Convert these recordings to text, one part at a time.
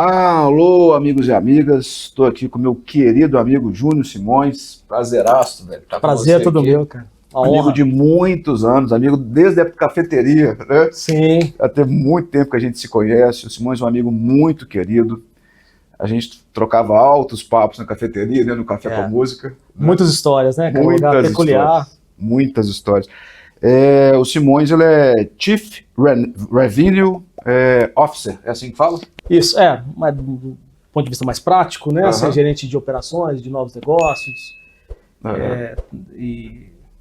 Alô, amigos e amigas, estou aqui com meu querido amigo Júnior Simões, prazeraço, velho. Prazer é todo meu, cara. Uma amigo honra. de muitos anos, amigo desde a época da cafeteria, né? Sim. Já tem muito tempo que a gente se conhece, o Simões é um amigo muito querido, a gente trocava altos papos na cafeteria, né, no Café com Música. Muitas histórias, né, cara? Um lugar peculiar. Muitas histórias. O Simões, ele é Chief Revenue Officer, é assim que fala? Isso, mas do ponto de vista mais prático, né? Ser gerente de operações, de novos negócios,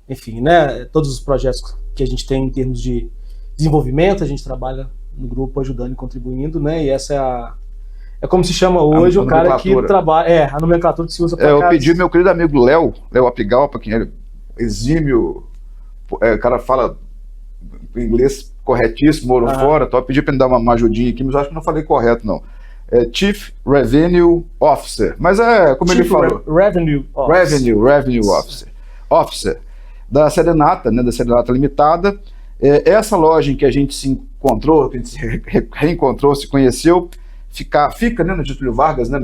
enfim, né? Todos os projetos que a gente tem em termos de desenvolvimento, a gente trabalha no grupo ajudando e contribuindo, né? E essa é como se chama hoje o cara que trabalha, a nomenclatura que se usa para eu pedi meu querido amigo Léo Apigal, para quem é exímio, o cara fala inglês corretíssimo, morou fora, eu pedi para ele dar uma ajudinha aqui, mas eu acho que não falei correto, não. Chief Revenue Officer, mas como ele falou. Revenue Officer. Officer da Serenata, né, da Serenata Limitada. Essa loja em que a gente se encontrou, que a gente se reencontrou, se conheceu, fica né, no Getúlio Vargas, né,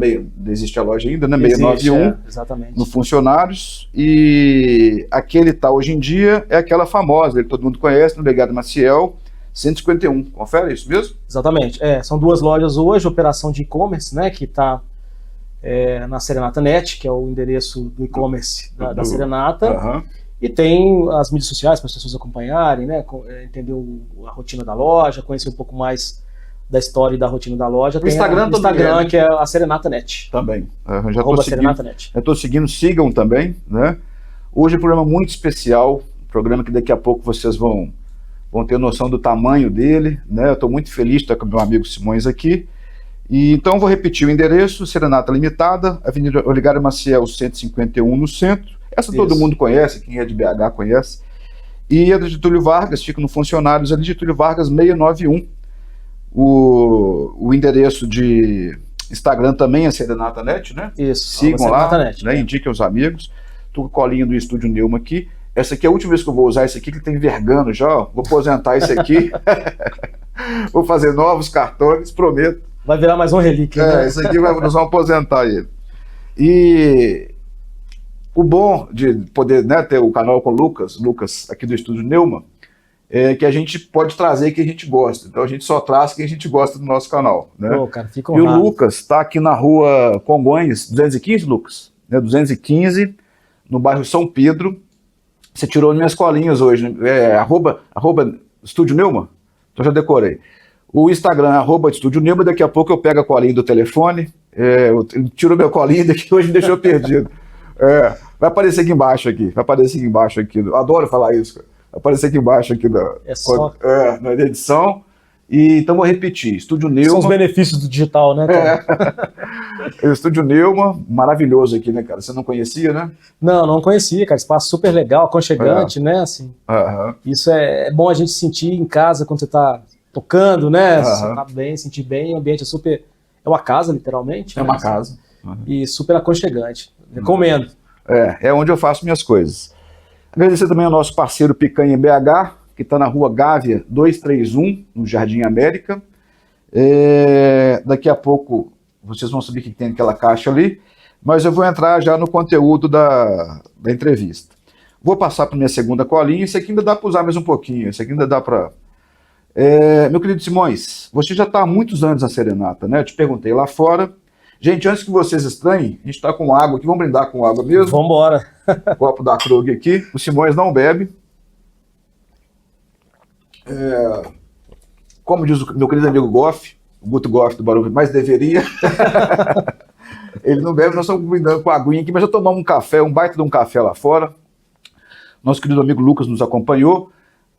existe a loja ainda, né, 691, exatamente. No Funcionários, e aqui ele está hoje em dia, é aquela famosa, que todo mundo conhece, no Legado Maciel, 151, confere, é isso mesmo? Exatamente, são duas lojas hoje, operação de e-commerce, né, que está na Serenata Net, que é o endereço do e-commerce da Serenata, e tem as mídias sociais para as pessoas acompanharem, né, entender a rotina da loja, conhecer um pouco mais da história e da rotina da loja. O Instagram que é a Serenata Net. Também. Já estou seguindo, sigam também, né? Hoje é um programa muito especial, um programa que daqui a pouco vocês vão ter noção do tamanho dele, né? Eu estou muito feliz de estar com meu amigo Simões aqui. E então vou repetir o endereço: Serenata Limitada, Avenida Olegário Maciel 151, no centro. Essa todo mundo conhece, quem é de BH conhece. E a do Getúlio Vargas, fica no Funcionários, ali Getúlio Vargas 691. O endereço de Instagram também é Serenata Net, né? Isso. Sigam lá, né? Indiquem os amigos. Tô com a colinha do Estúdio Neuma aqui. Essa aqui é a última vez que eu vou usar isso aqui, que ele tá envergando já, ó. Vou aposentar isso aqui. Vou fazer novos cartões, prometo. Vai virar mais um relíquia, né? Isso aqui nós vamos aposentar ele. E o bom de poder, né, ter o canal com o Lucas aqui do Estúdio Neuma, que a gente pode trazer quem a gente gosta. Então a gente só traz quem a gente gosta do nosso canal, né? Pô, cara, fica honrado. E o Lucas está aqui na rua Congonhas, 215, Lucas? Né? 215, no bairro São Pedro. Você tirou minhas colinhas hoje, né? @ Estúdio Neuma? Então já decorei. O Instagram é @Estúdio Neuma, daqui a pouco eu pego a colinha do telefone, eu tiro minha colinha daqui, hoje me deixou perdido. Vai aparecer aqui embaixo aqui. Eu adoro falar isso, cara. Vai aparecer aqui embaixo aqui na edição. E então vou repetir: Estúdio Neuma. São os benefícios do digital, né, cara? Estúdio Neuma, maravilhoso aqui, né, cara? Você não conhecia, né? Não conhecia, cara. Espaço super legal, aconchegante, né? Assim. Isso é bom a gente sentir em casa quando você tá tocando, né? Você tá bem, sentir bem, o ambiente é super. É uma casa, literalmente. É uma casa. E super aconchegante. Recomendo. É onde eu faço minhas coisas. Agradecer também ao nosso parceiro Picanha BH, que está na rua Gávea 231, no Jardim América. Daqui a pouco vocês vão saber o que tem naquela caixa ali, mas eu vou entrar já no conteúdo da entrevista. Vou passar para minha segunda colinha. Isso aqui ainda dá para usar mais um pouquinho, isso aqui ainda dá para... meu querido Simões, você já está há muitos anos na Serenata, né? Eu te perguntei lá fora. Gente, antes que vocês estranhem, a gente está com água aqui, vamos brindar com água mesmo? Vamos embora. Copo da Krug aqui, o Simões não bebe. Como diz o meu querido amigo Goff, o Guto Goff do Barulho, mas deveria. Ele não bebe, nós estamos brindando com a aguinha aqui, mas já tomamos um café, um baita de um café lá fora. Nosso querido amigo Lucas nos acompanhou.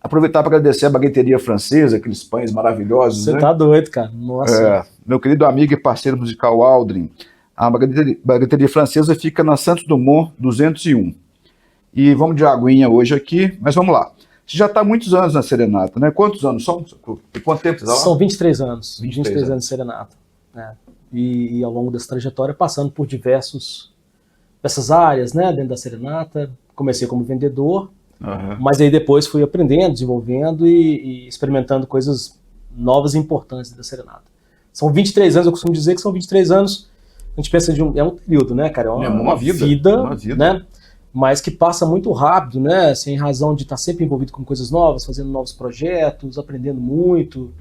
Aproveitar para agradecer a Bagueteria Francesa, aqueles pães maravilhosos. Você tá doido, cara. Nossa. Meu querido amigo e parceiro musical Aldrin. A Bagueteria Francesa fica na Santos Dumont 201. E vamos de aguinha hoje aqui, mas vamos lá. Você já está há muitos anos na Serenata, né? Quantos anos são? Quanto tempo você está lá? São 23 anos. 23 anos de Serenata. Né? E ao longo dessa trajetória, passando por dessas áreas, né? Dentro da Serenata. Comecei como vendedor. Mas aí depois fui aprendendo, desenvolvendo e experimentando coisas novas e importantes da Serenata. São 23 anos, eu costumo dizer que são 23 anos, a gente pensa é um período, né, cara? É uma vida, né? Mas que passa muito rápido, né? Assim, em razão de estar sempre envolvido com coisas novas, fazendo novos projetos, aprendendo muito,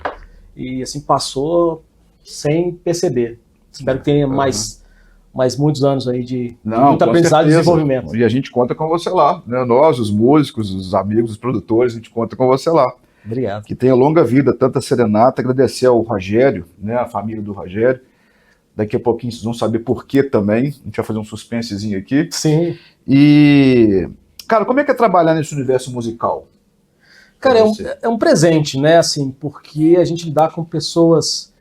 e assim, passou sem perceber. Espero que tenha mais muitos anos aí de muito aprendizado e desenvolvimento. E a gente conta com você lá, né? Nós, os músicos, os amigos, os produtores, a gente conta com você lá. Obrigado. Que tenha longa vida, tanta serenata. Agradecer ao Rogério, né? A família do Rogério. Daqui a pouquinho vocês vão saber por quê também. A gente vai fazer um suspensezinho aqui. Sim. E, cara, como é que é trabalhar nesse universo musical? Cara, é um presente, né? Assim, porque a gente lidar com pessoas...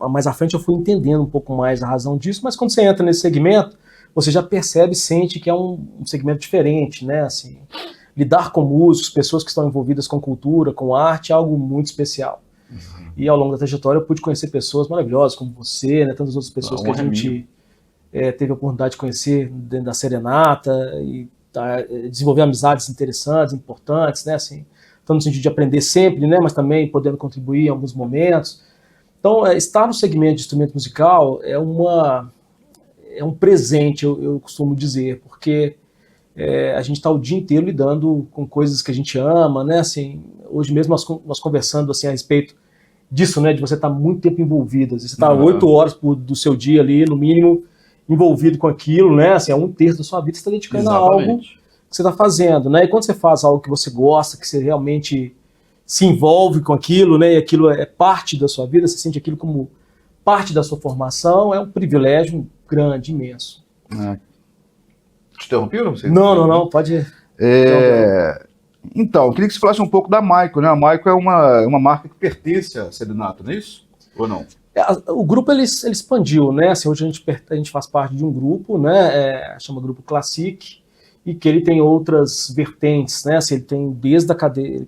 mais à frente eu fui entendendo um pouco mais a razão disso, mas quando você entra nesse segmento, você já percebe, sente que é um segmento diferente, né? Assim, lidar com músicos, pessoas que estão envolvidas com cultura, com arte, é algo muito especial. Uhum. E ao longo da trajetória eu pude conhecer pessoas maravilhosas, como você, né? Tantas outras pessoas que a gente teve a oportunidade de conhecer dentro da Serenata e desenvolver amizades interessantes, importantes, né? Assim, tanto no sentido de aprender sempre, né? Mas também podendo contribuir em alguns momentos. Então, estar no segmento de instrumento musical é um presente, eu costumo dizer, porque a gente está o dia inteiro lidando com coisas que a gente ama, né? Assim, hoje mesmo nós conversando assim, a respeito disso, né? De você estar muito tempo envolvido. Você está 8 horas do seu dia ali, no mínimo, envolvido com aquilo, né? Assim, 1/3 da sua vida você está dedicando a algo que você está fazendo, né? E quando você faz algo que você gosta, que você realmente se envolve com aquilo, né, e aquilo é parte da sua vida, você sente aquilo como parte da sua formação, é um privilégio grande, imenso. Te interrompi? Não, pode... Então, eu queria que você falasse um pouco da Maico, né? A Maico é uma marca que pertence à Serenata, não é isso? Ou não? O grupo ele expandiu, né? Assim, hoje a gente faz parte de um grupo, né? Chama Grupo Classic, e que ele tem outras vertentes, né? Assim, ele tem desde a cadeia...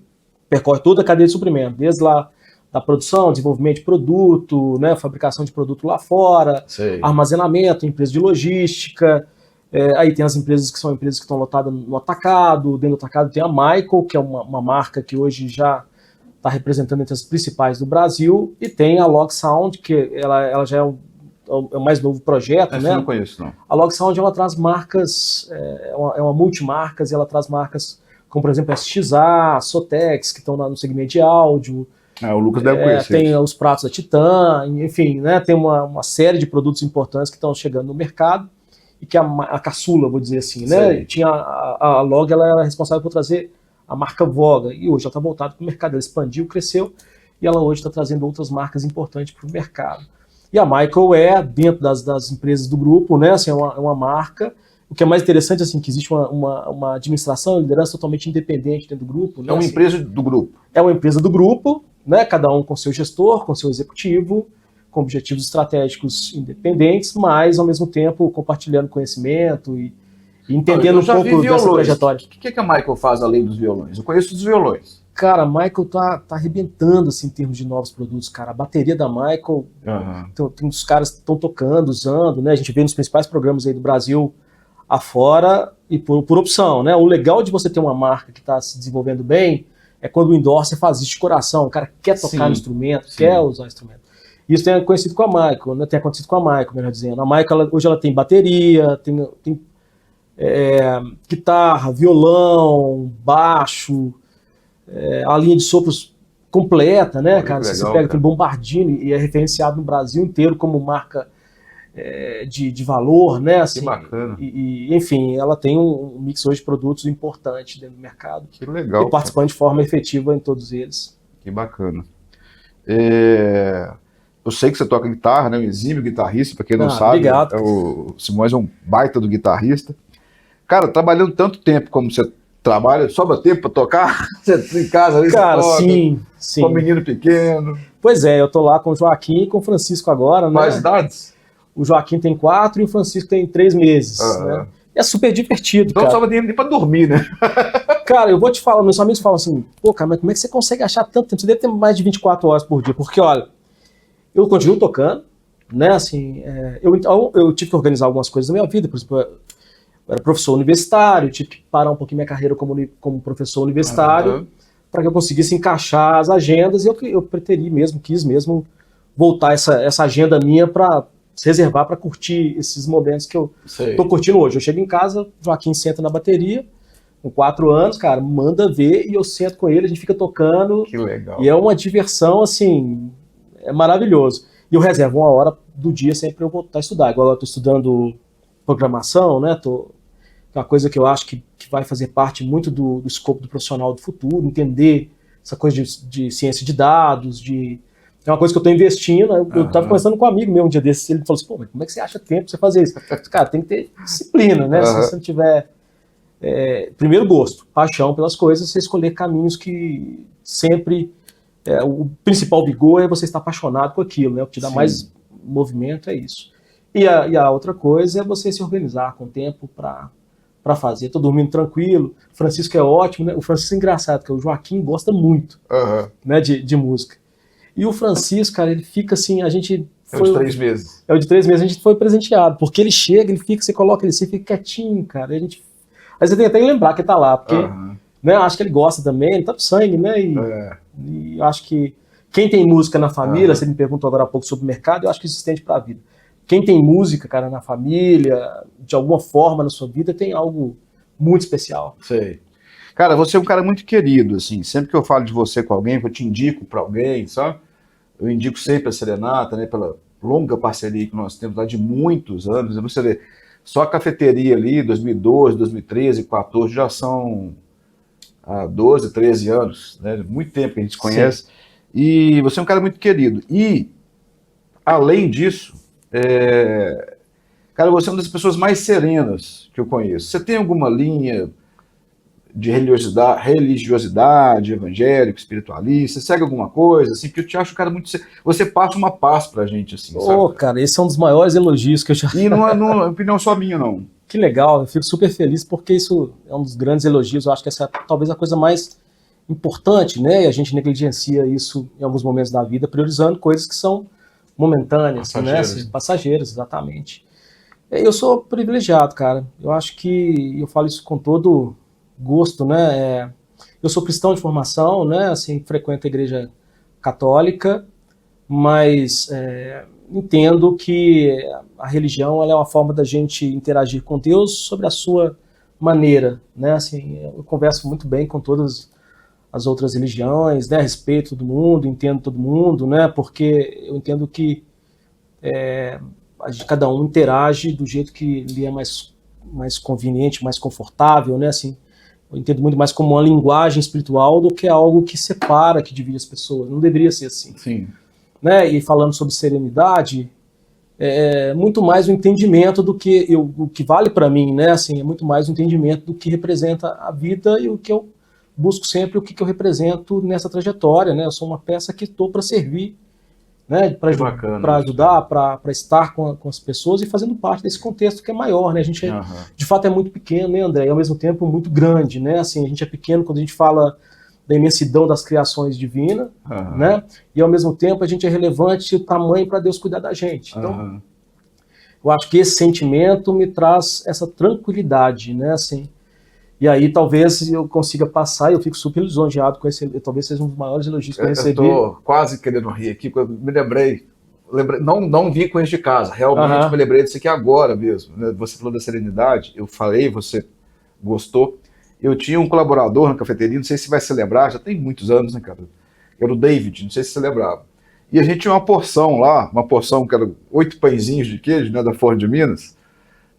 percorre toda a cadeia de suprimento, desde lá da produção, desenvolvimento de produto, né, fabricação de produto lá fora, armazenamento, empresa de logística, aí tem as empresas que são empresas que estão lotadas no atacado, dentro do atacado tem a Michael, que é uma marca que hoje já está representando entre as principais do Brasil, e tem a Log Sound, que ela já é o mais novo projeto, né? Eu não conheço, não. A Log Sound, ela traz marcas, é uma multimarcas, e ela traz marcas como, por exemplo, a SXA, Sotex, que estão no segmento de áudio. O Lucas deve conhecer. Tem os pratos da Titan, enfim, né, tem uma série de produtos importantes que estão chegando no mercado, e que a caçula, vou dizer assim, né? Tinha a Log, ela era responsável por trazer a marca Voga, e hoje ela está voltada para o mercado, ela expandiu, cresceu, e ela hoje está trazendo outras marcas importantes para o mercado. E a Michael dentro das empresas do grupo, né, assim, é uma marca. O que é mais interessante, assim, que existe uma administração, uma liderança totalmente independente dentro do grupo. Né? É uma empresa do grupo. É uma empresa do grupo, né? Cada um com seu gestor, com seu executivo, com objetivos estratégicos independentes, mas, ao mesmo tempo, compartilhando conhecimento e entendendo um pouco dessa trajetória. O que a Michael faz além dos violões? Eu conheço os violões. Cara, a Michael tá arrebentando, assim, em termos de novos produtos, cara. A bateria da Michael, tem uns caras que estão tocando, usando, né? A gente vê nos principais programas aí do Brasil afora e por opção, né? O legal de você ter uma marca que está se desenvolvendo bem é quando o endorser faz isso de coração, o cara quer tocar no instrumento, quer usar o instrumento. Isso tem acontecido com a Michael, né? Tem acontecido com a Michael, melhor dizendo. A Michael, hoje ela tem bateria, tem guitarra, violão, baixo, a linha de sopros completa, né, cara? Legal, você pega aquele Bombardini e é referenciado no Brasil inteiro como marca de valor, né? Assim, que bacana. Enfim, ela tem um mix hoje de produtos importante dentro do mercado. Que legal. E participando de forma efetiva em todos eles. Que bacana. Eu sei que você toca guitarra, né? Um exímio guitarrista, para quem não sabe. Obrigado. O Simões é um baita do guitarrista. Cara, trabalhando tanto tempo como você trabalha, sobra tempo para tocar? Você em casa ali, cara, você toca, sim. Com um menino pequeno. Pois é, eu tô lá com o Joaquim e com o Francisco agora, né? Quais idades? O Joaquim tem 4 e o Francisco tem 3 meses. Né? É super divertido, então, cara. Então sobra nem para dormir, né? Cara, eu vou te falar, meus amigos falam assim, pô, cara, mas como é que você consegue achar tanto tempo? Você deve ter mais de 24 horas por dia. Porque, olha, eu continuo tocando, né? Assim, eu tive que organizar algumas coisas na minha vida, por exemplo, eu era professor universitário, tive que parar um pouquinho minha carreira como professor universitário para que eu conseguisse encaixar as agendas, e eu quis mesmo voltar essa agenda minha para reservar para curtir esses momentos que eu tô curtindo hoje. Eu chego em casa, o Joaquim senta na bateria, com 4 anos, cara, manda ver e eu sento com ele, a gente fica tocando. Que legal. E é uma diversão, assim, é maravilhoso. E eu reservo 1 hora do dia sempre para eu voltar a estudar. Igual eu tô estudando programação, né? É uma coisa que eu acho que vai fazer parte muito do escopo do profissional do futuro, entender essa coisa de ciência de dados, é uma coisa que eu estou investindo. Eu estava conversando com um amigo meu um dia desses, ele falou assim, pô, mas como é que você acha tempo para você fazer isso? Cara, tem que ter disciplina, né? Se você não tiver, primeiro gosto, paixão pelas coisas, você escolher caminhos que sempre, o principal vigor é você estar apaixonado com aquilo, né? O que te dá mais movimento é isso. E a outra coisa é você se organizar com tempo para fazer. Estou dormindo tranquilo. O Francisco é ótimo, né? O Francisco é engraçado, porque o Joaquim gosta muito né, de música. E o Francisco, cara, ele fica assim, a gente... É o de 3 meses. É o de 3 meses, a gente foi presenteado, porque ele chega, ele fica, você coloca ele, você fica quietinho, cara. Aí você tem até que lembrar que ele tá lá, porque né, eu acho que ele gosta também, ele tá no sangue, né? E eu acho que quem tem música na família, você me perguntou agora há pouco sobre o mercado, eu acho que isso estende para a vida. Quem tem música, cara, na família, de alguma forma na sua vida, tem algo muito especial. Sei. Cara, você é um cara muito querido, assim. Sempre que eu falo de você com alguém, que eu te indico para alguém, sabe? Eu indico sempre a Serenata, né? Pela longa parceria que nós temos lá de muitos anos. Você vê, só a cafeteria ali, 2012, 2013, 2014, já são 12, 13 anos, né? Muito tempo que a gente se conhece. Sim. E você é um cara muito querido. E, além disso, cara, você é uma das pessoas mais serenas que eu conheço. Você tem alguma linha de religiosidade evangélica, espiritualista? Você segue alguma coisa? Assim, porque eu te acho um cara muito... Você passa uma paz pra gente, assim, sabe? Cara, esse é um dos maiores elogios que eu já... E não é opinião só minha, não. Que legal, eu fico super feliz porque isso é um dos grandes elogios. Eu acho que essa é talvez a coisa mais importante, né? E a gente negligencia isso em alguns momentos da vida, priorizando coisas que são momentâneas, passageiras, né? Passageiras, exatamente. Eu sou privilegiado, cara. Eu acho que eu falo isso com todo gosto, né? Eu sou cristão de formação, né? Assim, frequento a igreja católica, mas entendo que a religião ela é uma forma da gente interagir com Deus sobre a sua maneira, né? Assim, eu converso muito bem com todas as outras religiões, né? Respeito todo mundo, entendo todo mundo, né? Porque eu entendo que cada um interage do jeito que lhe é mais conveniente, mais confortável, né? Assim, eu entendo muito mais como uma linguagem espiritual do que algo que separa, que divide as pessoas. Não deveria ser assim. Sim. Né? E falando sobre serenidade, muito mais o entendimento do que o que vale para mim, né? Assim, é muito mais o entendimento do que representa a vida e o que eu busco sempre, o que eu represento nessa trajetória, né? Eu sou uma peça que estou para servir, né? Para ajudar, para estar com as pessoas e fazendo parte desse contexto que é maior, né? A gente de fato é muito pequeno, né, André? E ao mesmo tempo muito grande, né? Assim, a gente é pequeno quando a gente fala da imensidão das criações divinas, né? E ao mesmo tempo a gente é relevante o tamanho para Deus cuidar da gente. Então, eu acho que esse sentimento me traz essa tranquilidade, né? Assim, e aí talvez eu consiga passar, eu fico super lisonjeado com esse, talvez seja um dos maiores elogios que eu recebi. Eu tô quase querendo rir aqui, porque eu me lembrei, não vi com isso de casa, realmente me lembrei disso aqui agora mesmo, né? Você falou da serenidade, eu falei, você gostou. Eu tinha um colaborador na cafeteria, não sei se vai se lembrar, já tem muitos anos, né, cara? Era o David, não sei se você lembrava. E a gente tinha uma porção lá, que era 8 pãezinhos de queijo, né, da Forno de Minas,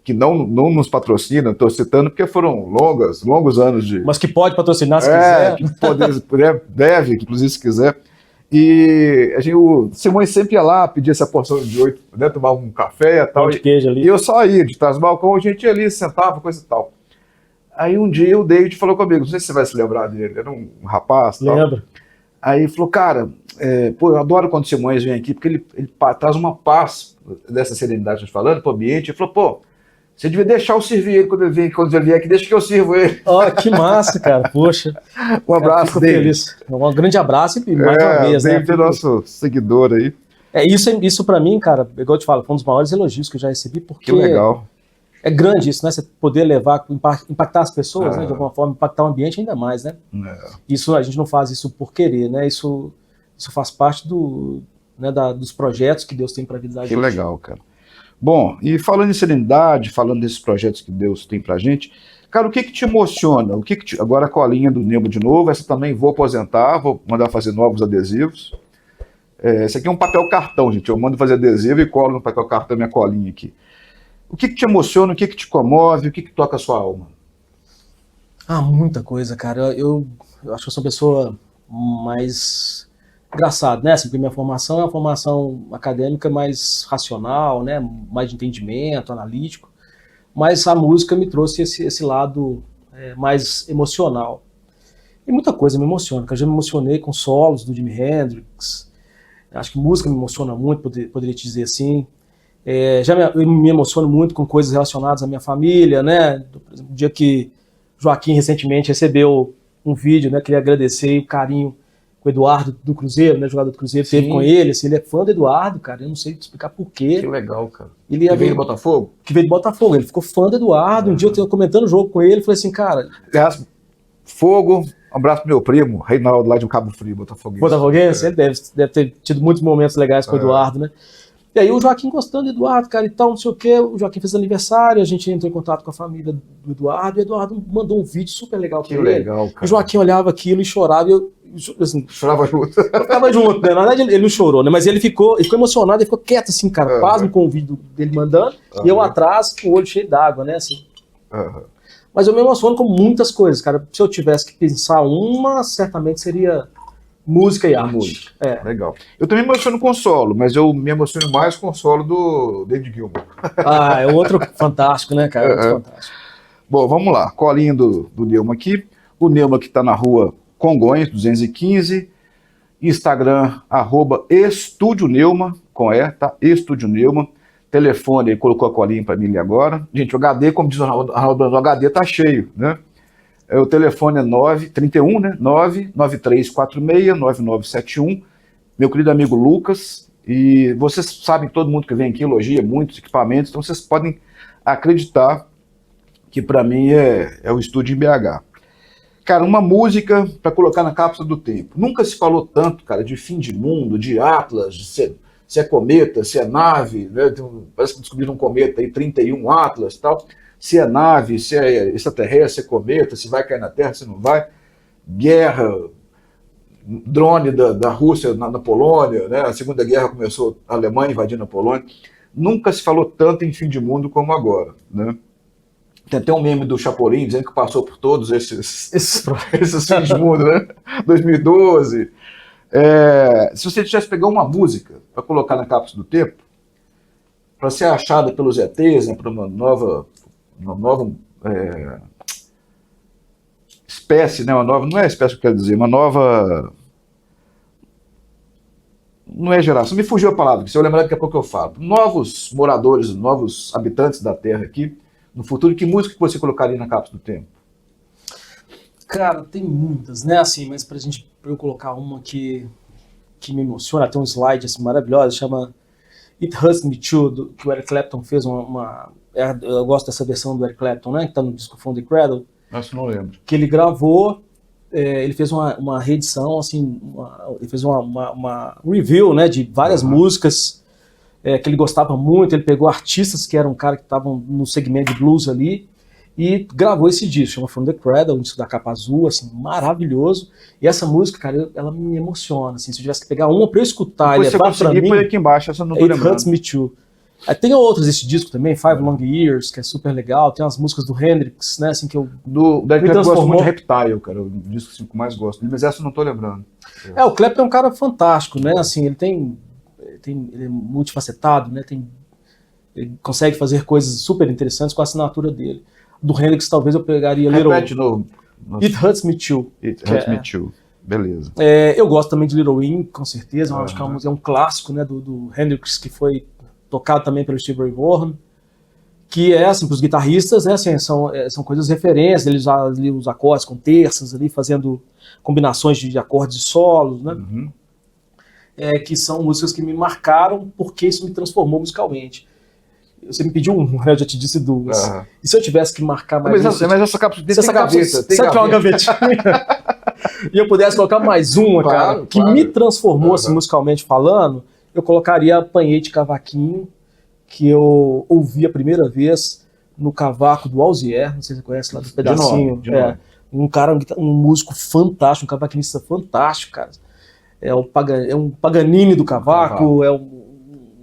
que não nos patrocina, estou citando, porque foram longos anos de... Mas que pode patrocinar se quiser. Que deve, inclusive, se quiser. E o Simões sempre ia lá, pedia essa porção de 8, né, tomava um café e tal. De queijo ali. E eu só ia de trás do balcão, a gente ia ali, sentava, coisa e tal. Aí um dia o David falou comigo, não sei se você vai se lembrar dele, era um rapaz. Lembro. Aí ele falou, cara, eu adoro quando o Simões vem aqui, porque ele traz uma paz dessa serenidade que a gente falando pro ambiente. Ele falou, pô, você devia deixar eu servir ele quando ele vier aqui, deixa que eu sirvo ele. Que massa, cara, poxa. Um abraço, David. Um grande abraço e mais uma vez, né? David é nosso seguidor aí. Isso pra mim, cara, igual eu te falo, foi um dos maiores elogios que eu já recebi, porque... Que legal. É grande isso, né? Você poder impactar as pessoas, né? De alguma forma, impactar o ambiente ainda mais, né? Isso, a gente não faz isso por querer, né? Isso faz parte né, dos projetos que Deus tem para a vida da gente. Que legal, cara. Bom, e falando em serenidade, falando desses projetos que Deus tem pra gente, cara, o que te emociona? Agora a colinha do Neuma de novo, essa também vou aposentar, vou mandar fazer novos adesivos. Esse aqui é um papel cartão, gente, eu mando fazer adesivo e colo no papel cartão minha colinha aqui. O que te emociona, o que te comove, o que toca a sua alma? Muita coisa, cara. Eu acho que eu sou uma pessoa mais engraçada, né? Assim, porque minha formação é uma formação acadêmica mais racional, né? Mais de entendimento, analítico. Mas a música me trouxe esse lado mais emocional. E muita coisa me emociona, porque eu já me emocionei com solos do Jimi Hendrix. Acho que música me emociona muito, poderia te dizer assim. Eu me emociono muito com coisas relacionadas à minha família, né? Por exemplo, o dia que Joaquim recentemente recebeu um vídeo, né? Queria agradecer o carinho com o Eduardo do Cruzeiro, né? Jogador do Cruzeiro, teve com ele. Assim, ele é fã do Eduardo, cara. Eu não sei te explicar por quê. Que legal, cara. Ele veio do Botafogo? Que veio do Botafogo. Ele ficou fã do Eduardo. Um dia eu comentando o jogo com ele, falei assim, cara. Fogo. Um abraço pro meu primo, Reinaldo, lá de Cabo Frio, Botafoguense. Botafoguense? Ele deve ter tido muitos momentos legais com o Eduardo, né? E aí o Joaquim gostando do Eduardo, cara, e tal, não sei o quê. O Joaquim fez aniversário, a gente entrou em contato com a família do Eduardo, e o Eduardo mandou um vídeo super legal pra ele. Que legal, cara. E o Joaquim olhava aquilo e chorava, e eu, assim... Chorava junto. Eu ficava junto, né? Na verdade ele não chorou, né? Mas ele ficou emocionado, ele ficou quieto, assim, cara, pasmo com o vídeo dele mandando, e eu atrás com o olho cheio d'água, né, assim. Mas eu me emociono com muitas coisas, cara. Se eu tivesse que pensar uma, certamente seria música e arte. Música. Legal. Eu também me emociono com solo, mas eu me emociono mais com o solo do David Gilmour. É outro fantástico, né, cara? Outro fantástico. Bom, vamos lá. Colinho do Neuma aqui. O Neuma que está na rua Congonhas, 215. Instagram, @Estúdio Neuma, com tá? Estúdio Neuma. Telefone, ele colocou a colinha para mim agora. Gente, o HD, como diz o Arnaldo, o HD tá cheio, né? O telefone é 931, né? 99346-9971. Meu querido amigo Lucas. E vocês sabem, todo mundo que vem aqui elogia muitos equipamentos, então vocês podem acreditar que para mim é o estúdio em BH. Cara, uma música para colocar na cápsula do tempo. Nunca se falou tanto, cara, de fim de mundo, de Atlas, de se é cometa, se é nave, né? Parece que descobriram um cometa aí, 31 Atlas e tal. Se é nave, se é extraterrestre, se é cometa, se vai cair na Terra, se não vai. Guerra, drone da Rússia na Polônia, né? A Segunda Guerra começou, a Alemanha invadindo a Polônia. Nunca se falou tanto em fim de mundo como agora, né? Tem até um meme do Chapolin dizendo que passou por todos esses fins de mundo, né? 2012... se você tivesse que pegar uma música para colocar na cápsula do tempo, para ser achada pelos ETs, né, para uma nova espécie, né, não é espécie que eu quero dizer, uma nova... Não é geração, me fugiu a palavra, se eu lembrar daqui a pouco eu falo. Novos moradores, novos habitantes da Terra aqui, no futuro, que música que você colocaria na cápsula do tempo? Cara, tem muitas, né, assim, mas pra eu colocar uma que me emociona, tem um slide assim, maravilhoso, chama It Hurts Me Too, que o Eric Clapton fez eu gosto dessa versão do Eric Clapton, né, que tá no disco From the Cradle. Nossa, não lembro. Que ele gravou, ele fez uma reedição, assim, ele fez uma review, né, de várias músicas que ele gostava muito, ele pegou artistas que eram cara que estavam no segmento de blues ali, e gravou esse disco, chama From the Cradle, um disco da capa azul, assim, maravilhoso. E essa música, cara, ela me emociona, assim, se eu tivesse que pegar uma pra eu escutar e levar pra mim... Põe aqui embaixo, essa não tô lembrando. It Hurts Me Too. Tem outras desse disco também, Five Long Years, que é super legal, tem umas músicas do Hendrix, né, assim, que eu... Eu gosto muito de Reptile, cara, o disco assim, que eu mais gosto, mas essa eu não tô lembrando. O Clapton é um cara fantástico, né, assim, ele é multifacetado, né, ele consegue fazer coisas super interessantes com a assinatura dele. Do Hendrix, talvez eu pegaria... Repete de novo. It Hurts Me Too. It Hurts Me Too. Beleza. Eu gosto também de Little Wing, com certeza. Acho que é um clássico, né, do Hendrix, que foi tocado também pelo Steve Ray Vaughan. Que assim, para os guitarristas, né, assim, são coisas referências. Eles usam ali os acordes com terças, ali, fazendo combinações de acordes e solos, né? Que são músicas que me marcaram porque isso me transformou musicalmente. Você me pediu eu já te disse duas. E se eu tivesse que marcar mais... Mas essa cápsula tem gaveta. Se eu tiver uma gavetinha e eu pudesse colocar mais uma, cara, que me transformou assim, musicalmente falando, eu colocaria Apanhei de Cavaquinho, que eu ouvi a primeira vez no Cavaco do Alzier, não sei se você conhece lá do pedacinho. De nome. Um cara, um músico fantástico, um cavaquinista fantástico, cara. É um Paganini do cavaco, é um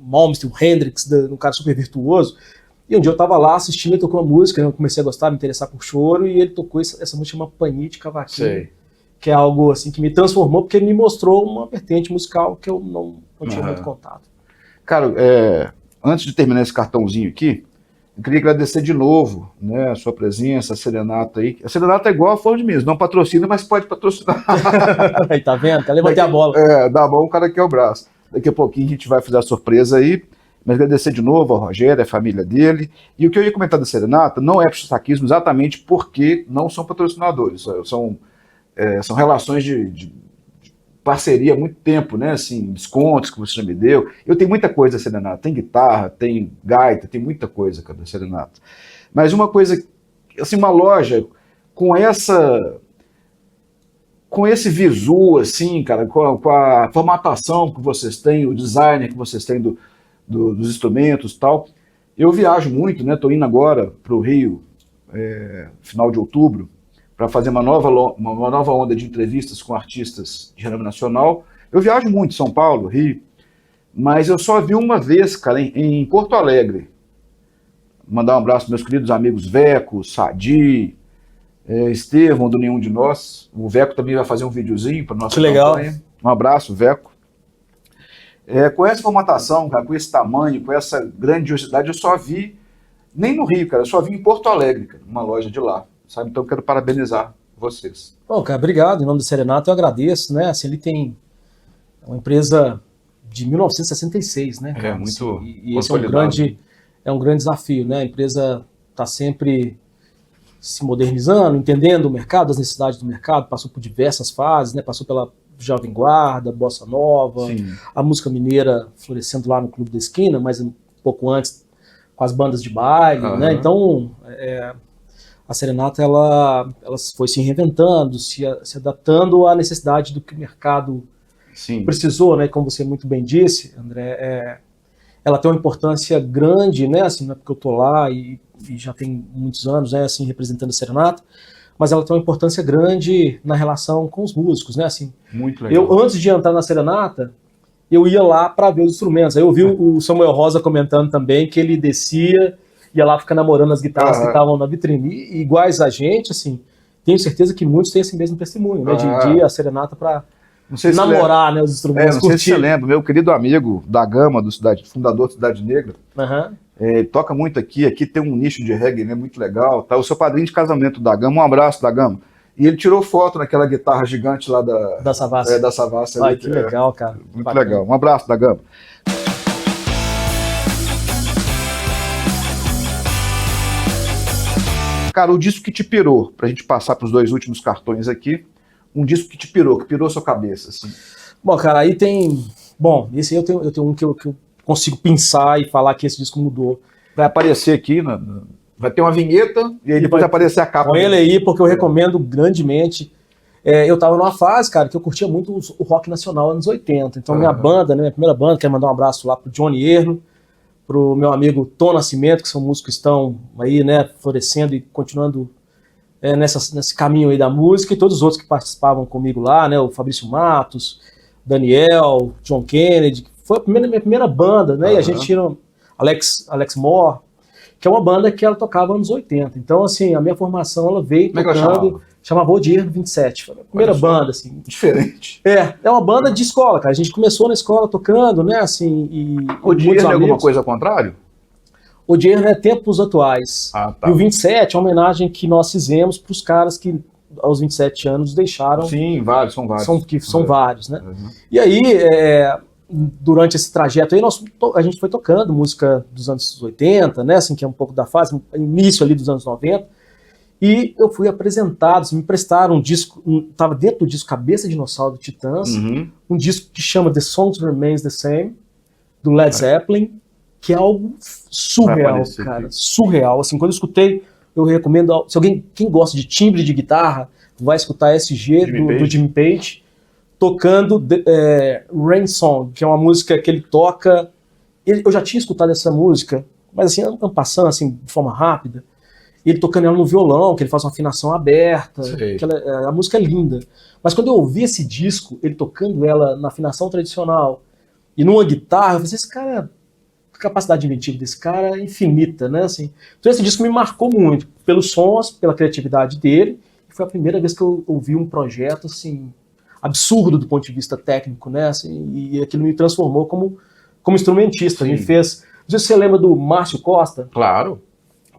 Malmsteen, um Hendrix, um cara super virtuoso. E um dia eu tava lá assistindo, ele tocou uma música, né? Eu comecei a gostar, me interessar por choro, e ele tocou essa música chamada Apanhei de Cavaquinho. Sei. Que é algo assim que me transformou, porque ele me mostrou uma vertente musical que eu não tinha muito contato. Cara, antes de terminar esse cartãozinho aqui, eu queria agradecer de novo, né, a sua presença, a Serenata aí. A Serenata é igual a Flor de Minas, não patrocina, mas pode patrocinar. Aí, tá vendo? Quer levantei a bola. Dá bom, o cara quer o braço. Daqui a pouquinho a gente vai fazer a surpresa aí, mas agradecer de novo ao Rogério, a família dele. E o que eu ia comentar da Serenata não é puxa-saquismo exatamente porque não são patrocinadores, são relações de parceria há muito tempo, né? Assim, descontos que você já me deu. Eu tenho muita coisa da Serenata. Tem guitarra, tem gaita, tem muita coisa, cara, da Serenata. Mas uma coisa, assim, uma loja com esse visu, assim, cara, com a formatação que vocês têm, o design que vocês têm dos instrumentos e tal. Eu viajo muito, né? Tô indo agora para o Rio, final de outubro, para fazer uma nova onda de entrevistas com artistas de renome nacional. Eu viajo muito, São Paulo, Rio, mas eu só vi uma vez, cara, em Porto Alegre. Mandar um abraço para meus queridos amigos Veco, Sadi, Estevão, do Nenhum de Nós. O Veco também vai fazer um videozinho para nossa campanha. Legal. Um abraço, Veco. Com essa formatação, cara, com esse tamanho, com essa grandiosidade, eu só vi, nem no Rio, cara, eu só vi em Porto Alegre, cara, uma loja de lá. Sabe? Então eu quero parabenizar vocês. Bom, cara, obrigado. Em nome do Serenata eu agradeço, né? Assim, ele tem uma empresa de 1966, né? Cara? Muito e esse é um grande desafio, né? A empresa está sempre se modernizando, entendendo o mercado, as necessidades do mercado, passou por diversas fases, né? Passou pela Jovem Guarda, Bossa Nova, sim, a música mineira florescendo lá no Clube da Esquina, mas um pouco antes com as bandas de baile, né? Então, a Serenata ela foi se reinventando, se adaptando à necessidade do que o mercado precisou, né? Como você muito bem disse, André, ela tem uma importância grande, né? Assim, não é porque eu tô lá e já tem muitos anos, né? Assim, representando a Serenata, mas ela tem uma importância grande na relação com os músicos, né? Assim, muito legal. Eu, antes de entrar na Serenata, eu ia lá para ver os instrumentos. Aí eu vi o Samuel Rosa comentando também que ele descia, ia lá ficar namorando as guitarras que estavam na vitrine. E iguais a gente, assim, tenho certeza que muitos têm esse mesmo testemunho, né? De ir a Serenata para namorar, né, os instrumentos. Não sei se você lembra, meu querido amigo da Gama, fundador do Cidade Negra, toca muito aqui tem um nicho de reggae, né, muito legal. Tá? O seu padrinho de casamento da Gama, um abraço da Gama. E ele tirou foto naquela guitarra gigante lá da Savassi. Da Savassi. Ai, que legal, cara. Muito bacana. Legal. Um abraço da Gama. Cara, o disco que te pirou, pra gente passar pros 2 últimos cartões aqui, um disco que pirou sua cabeça, assim. Bom, cara, aí tem... Bom, esse aí eu tenho um que eu consigo pensar e falar que esse disco mudou. Vai aparecer aqui, vai ter uma vinheta e aí depois vai aparecer a capa. Com ele aí, porque eu recomendo grandemente. Eu tava numa fase, cara, que eu curtia muito o rock nacional anos 80. Então minha banda, né, minha primeira banda, quero mandar um abraço lá pro Johnny Erno, pro meu amigo Tom Nascimento, que são músicos que estão aí, né, florescendo e continuando nesse caminho aí da música, e todos os outros que participavam comigo lá, né, o Fabrício Matos, Daniel, John Kennedy, que foi minha primeira banda, né, e a gente tinha Alex Moore, que é uma banda que ela tocava anos 80. Então, assim, a minha formação, ela veio tocando, chamava Odier 27, foi a minha primeira banda, assim. Diferente. É uma banda de escola, cara, a gente começou na escola tocando, né, assim, e... Odier é alguma coisa ao contrário? Odier é Tempos Atuais. Tá. E o 27 é uma homenagem que nós fizemos para os caras que aos 27 anos deixaram... Sim, são vários. São vários, né? E aí, durante esse trajeto aí, a gente foi tocando música dos anos 80, né? Assim, que é um pouco da fase, início ali dos anos 90. E eu fui apresentado, me prestaram um disco, estava dentro do disco Cabeça de Dinossauro do Titãs, um disco que chama The Songs Remains the Same, do Led Zeppelin, que é algo surreal, cara, surreal. Assim, quando eu escutei, eu recomendo, quem gosta de timbre de guitarra, vai escutar SG do Jimmy Page, tocando Rain Song, que é uma música que ele toca. Eu já tinha escutado essa música, mas assim, passando assim, de forma rápida. Ele tocando ela no violão, que ele faz uma afinação aberta. A música é linda. Mas quando eu ouvi esse disco, ele tocando ela na afinação tradicional e numa guitarra, eu falei, esse cara, a capacidade inventiva desse cara é infinita, né? Assim, então esse disco me marcou muito, pelos sons, pela criatividade dele. E foi a primeira vez que eu ouvi um projeto assim, absurdo do ponto de vista técnico, né? Assim, e aquilo me transformou como instrumentista. Me fez. Não sei se você lembra do Márcio Costa. Claro.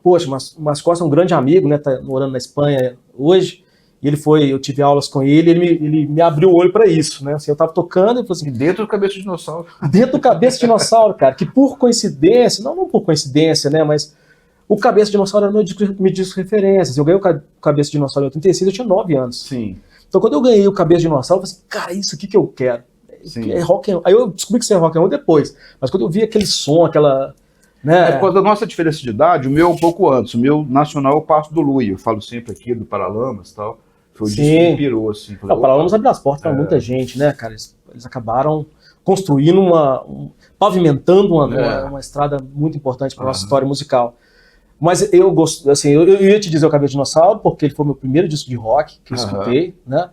Poxa, Márcio Costa é um grande amigo, né? Tá morando na Espanha hoje. E eu tive aulas com ele, ele me abriu o olho para isso, né? Assim, eu tava tocando e falei assim, dentro do Cabeça de Dinossauro. Dentro do Cabeça de Dinossauro, cara, que por coincidência, não por coincidência, né? Mas o Cabeça de Dinossauro era meu disco de referências. Eu ganhei o Cabeça de Dinossauro em 86, eu tinha 9 anos. Sim. Então quando eu ganhei o Cabeça de Dinossauro, eu falei assim, cara, isso aqui que eu quero. Sim. É rock and roll. Aí eu descobri que isso é rock and roll depois. Mas quando eu vi aquele som, aquela... Né? Por causa da nossa diferença de idade, o meu é um pouco antes. O meu nacional é o Passo do Lui. Eu falo sempre aqui do Paralamas e tal. Foi o disco que pirou, assim. Falei, o Paralamas abriu as portas para muita gente, né, cara? Eles acabaram construindo pavimentando uma estrada muito importante para a nossa história musical. Mas eu gosto, assim, eu ia te dizer o Cabeça de Dinossauro, porque ele foi meu primeiro disco de rock que eu escutei, né?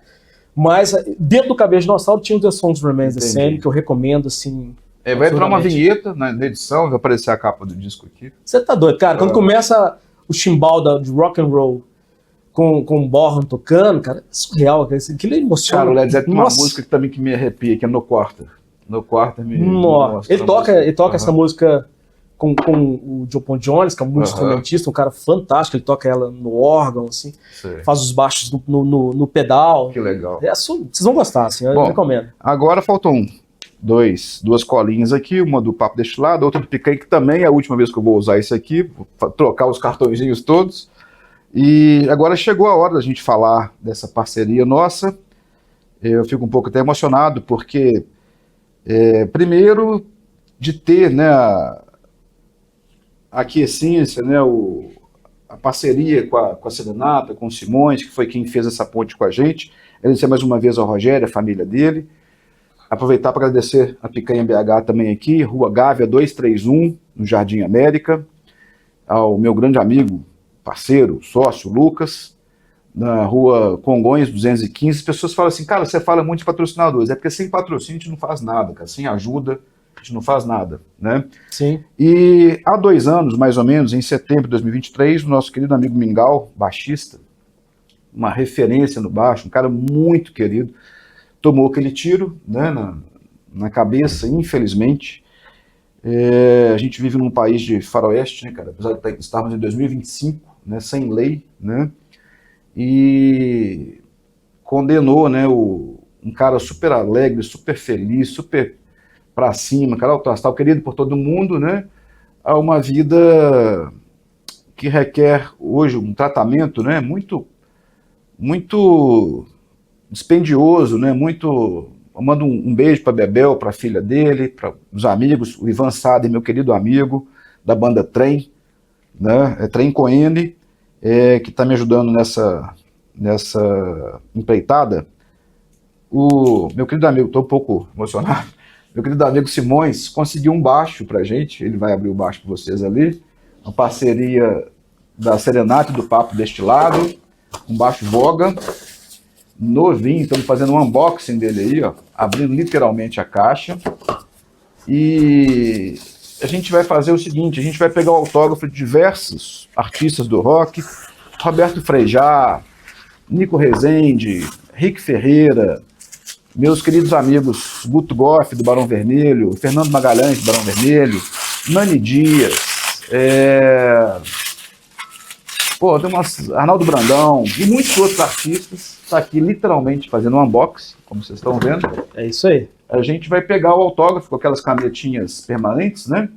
Mas dentro do Cabeça de Dinossauro tinha o The Songs Remains the Same, que eu recomendo, assim... vai entrar uma vinheta na edição, vai aparecer a capa do disco aqui. Você tá doido, cara? Quando começa o chimbal de rock and roll com o Bonham tocando, cara, é surreal. Aquilo é emocionante. Cara, o Led Zeppelin tem uma música que também que me arrepia, que é No Quarter. No Quarter me mostra. Ele toca essa música com o Joe Paul Jones, que é um muito instrumentista, um cara fantástico. Ele toca ela no órgão, assim, faz os baixos no pedal. Que legal. Vocês vão gostar, assim, eu recomendo. Agora faltam duas colinhas aqui, uma do Papo Destilado, outra do Picanha, que também é a última vez que eu vou usar isso aqui, vou trocar os cartõezinhos todos. E agora chegou a hora da gente falar dessa parceria nossa. Eu fico um pouco até emocionado, porque primeiro de ter, né, a aquiescência, né, a parceria com a Serenata, com o Simões, que foi quem fez essa ponte com a gente. Agradecer mais uma vez ao Rogério, a família dele. Aproveitar para agradecer a Picanha BH também aqui, Rua Gávea 231, no Jardim América, ao meu grande amigo, parceiro, sócio, Lucas, na Rua Congonhas 215. As pessoas falam assim, cara, você fala muito de patrocinadores, é porque sem patrocínio a gente não faz nada, cara, sem ajuda a gente não faz nada, né? Sim. E há 2 anos, mais ou menos, em setembro de 2023, o nosso querido amigo Mingau, baixista, uma referência no baixo, um cara muito querido, tomou aquele tiro, né, na cabeça, infelizmente. A gente vive num país de faroeste, né, cara, apesar de estarmos em 2025, né, sem lei, né, e condenou, né, um cara super alegre, super feliz, super pra cima, cara alto astral, querido por todo mundo, né, a uma vida que requer hoje um tratamento, né, muito dispendioso, né, muito... Eu mando um beijo para Bebel, para a filha dele, para os amigos, o Ivan Sader, meu querido amigo, da banda Trem, né, Trem com N, que está me ajudando nessa empreitada. O meu querido amigo, estou um pouco emocionado, meu querido amigo Simões conseguiu um baixo para a gente, ele vai abrir o baixo para vocês ali, uma parceria da Serenata e do Papo Destilado, um baixo Voga, novinho, estamos fazendo um unboxing dele aí, ó, abrindo literalmente a caixa, e a gente vai fazer o seguinte, a gente vai pegar o autógrafo de diversos artistas do rock, Roberto Frejá, Nico Rezende, Rick Ferreira, meus queridos amigos Guto Goff, do Barão Vermelho, Fernando Magalhães, do Barão Vermelho, Nani Dias, tem Arnaldo Brandão e muitos outros artistas. Está aqui literalmente fazendo um unboxing, como vocês estão vendo. É isso aí. A gente vai pegar o autógrafo com aquelas canetinhas permanentes, né?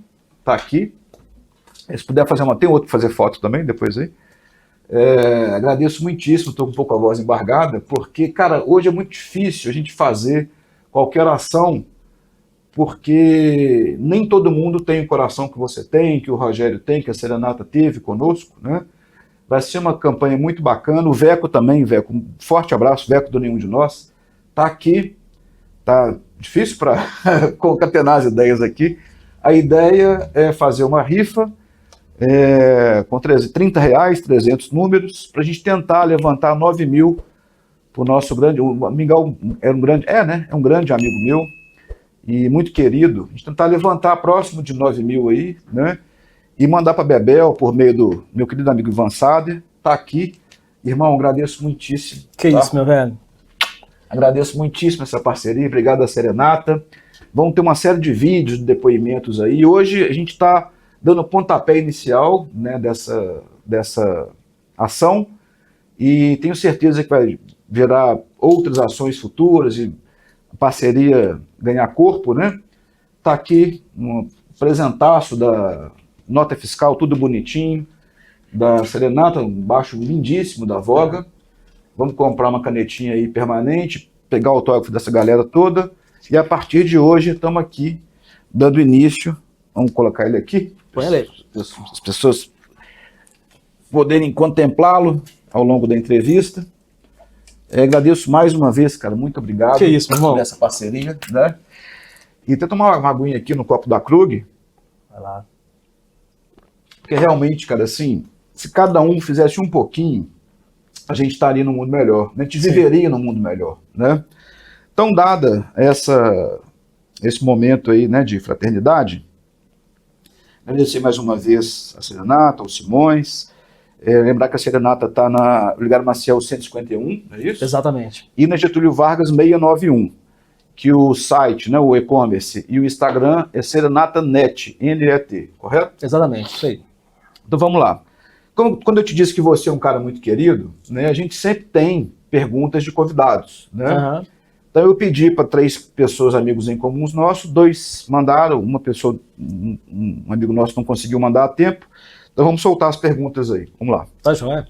Tá aqui. Se puder fazer tem outro para fazer foto também, depois aí. Agradeço muitíssimo, estou com um pouco a voz embargada, porque, cara, hoje é muito difícil a gente fazer qualquer ação, porque nem todo mundo tem o coração que você tem, que o Rogério tem, que a Serenata teve conosco, né? Vai ser uma campanha muito bacana. O Veco também, Veco, um forte abraço, Veco do Nenhum de Nós, está aqui. Tá difícil para concatenar as ideias aqui. A ideia é fazer uma rifa com R$30, 300 números, para a gente tentar levantar 9 mil para o nosso grande... O Mingau é um grande amigo meu e muito querido. A gente tentar levantar próximo de 9 mil aí, né? E mandar para Bebel por meio do meu querido amigo Ivan Sader. Tá aqui. Irmão, agradeço muitíssimo. Que isso, meu velho. Agradeço muitíssimo essa parceria. Obrigado à Serenata. Vamos ter uma série de vídeos, de depoimentos aí. Hoje a gente está dando o pontapé inicial, né, dessa ação, e tenho certeza que vai gerar outras ações futuras e a parceria ganhar corpo, né? Tá aqui um presentaço da nota fiscal, tudo bonitinho, da Serenata, um baixo lindíssimo da Voga. Vamos comprar uma canetinha aí permanente, pegar o autógrafo dessa galera toda, e a partir de hoje estamos aqui dando início. Vamos colocar ele aqui, as pessoas poderem contemplá-lo ao longo da entrevista. Agradeço mais uma vez, cara, muito obrigado. Que isso, meu irmão. Por essa parceria, né? E até tomar uma aguinha aqui no copo da Krug. Vai lá. Porque realmente, cara, assim, se cada um fizesse um pouquinho, a gente estaria num mundo melhor, né? A gente viveria num mundo melhor, né? Então, dada esse momento aí, né, de fraternidade, agradecer mais uma vez a Serenata, o Simões, lembrar que a Serenata está na Olegário Maciel 151, é isso? Exatamente. E na Getúlio Vargas 691, que o site, né, o e-commerce e o Instagram é SerenataNet, N-E-T, correto? Exatamente, isso aí. Então vamos lá. Quando eu te disse que você é um cara muito querido, né, a gente sempre tem perguntas de convidados, né? Uhum. Então eu pedi para 3 pessoas, amigos em comuns nossos, 2 mandaram, uma pessoa, um amigo nosso não conseguiu mandar a tempo. Então vamos soltar as perguntas aí. Vamos lá. Tá joia.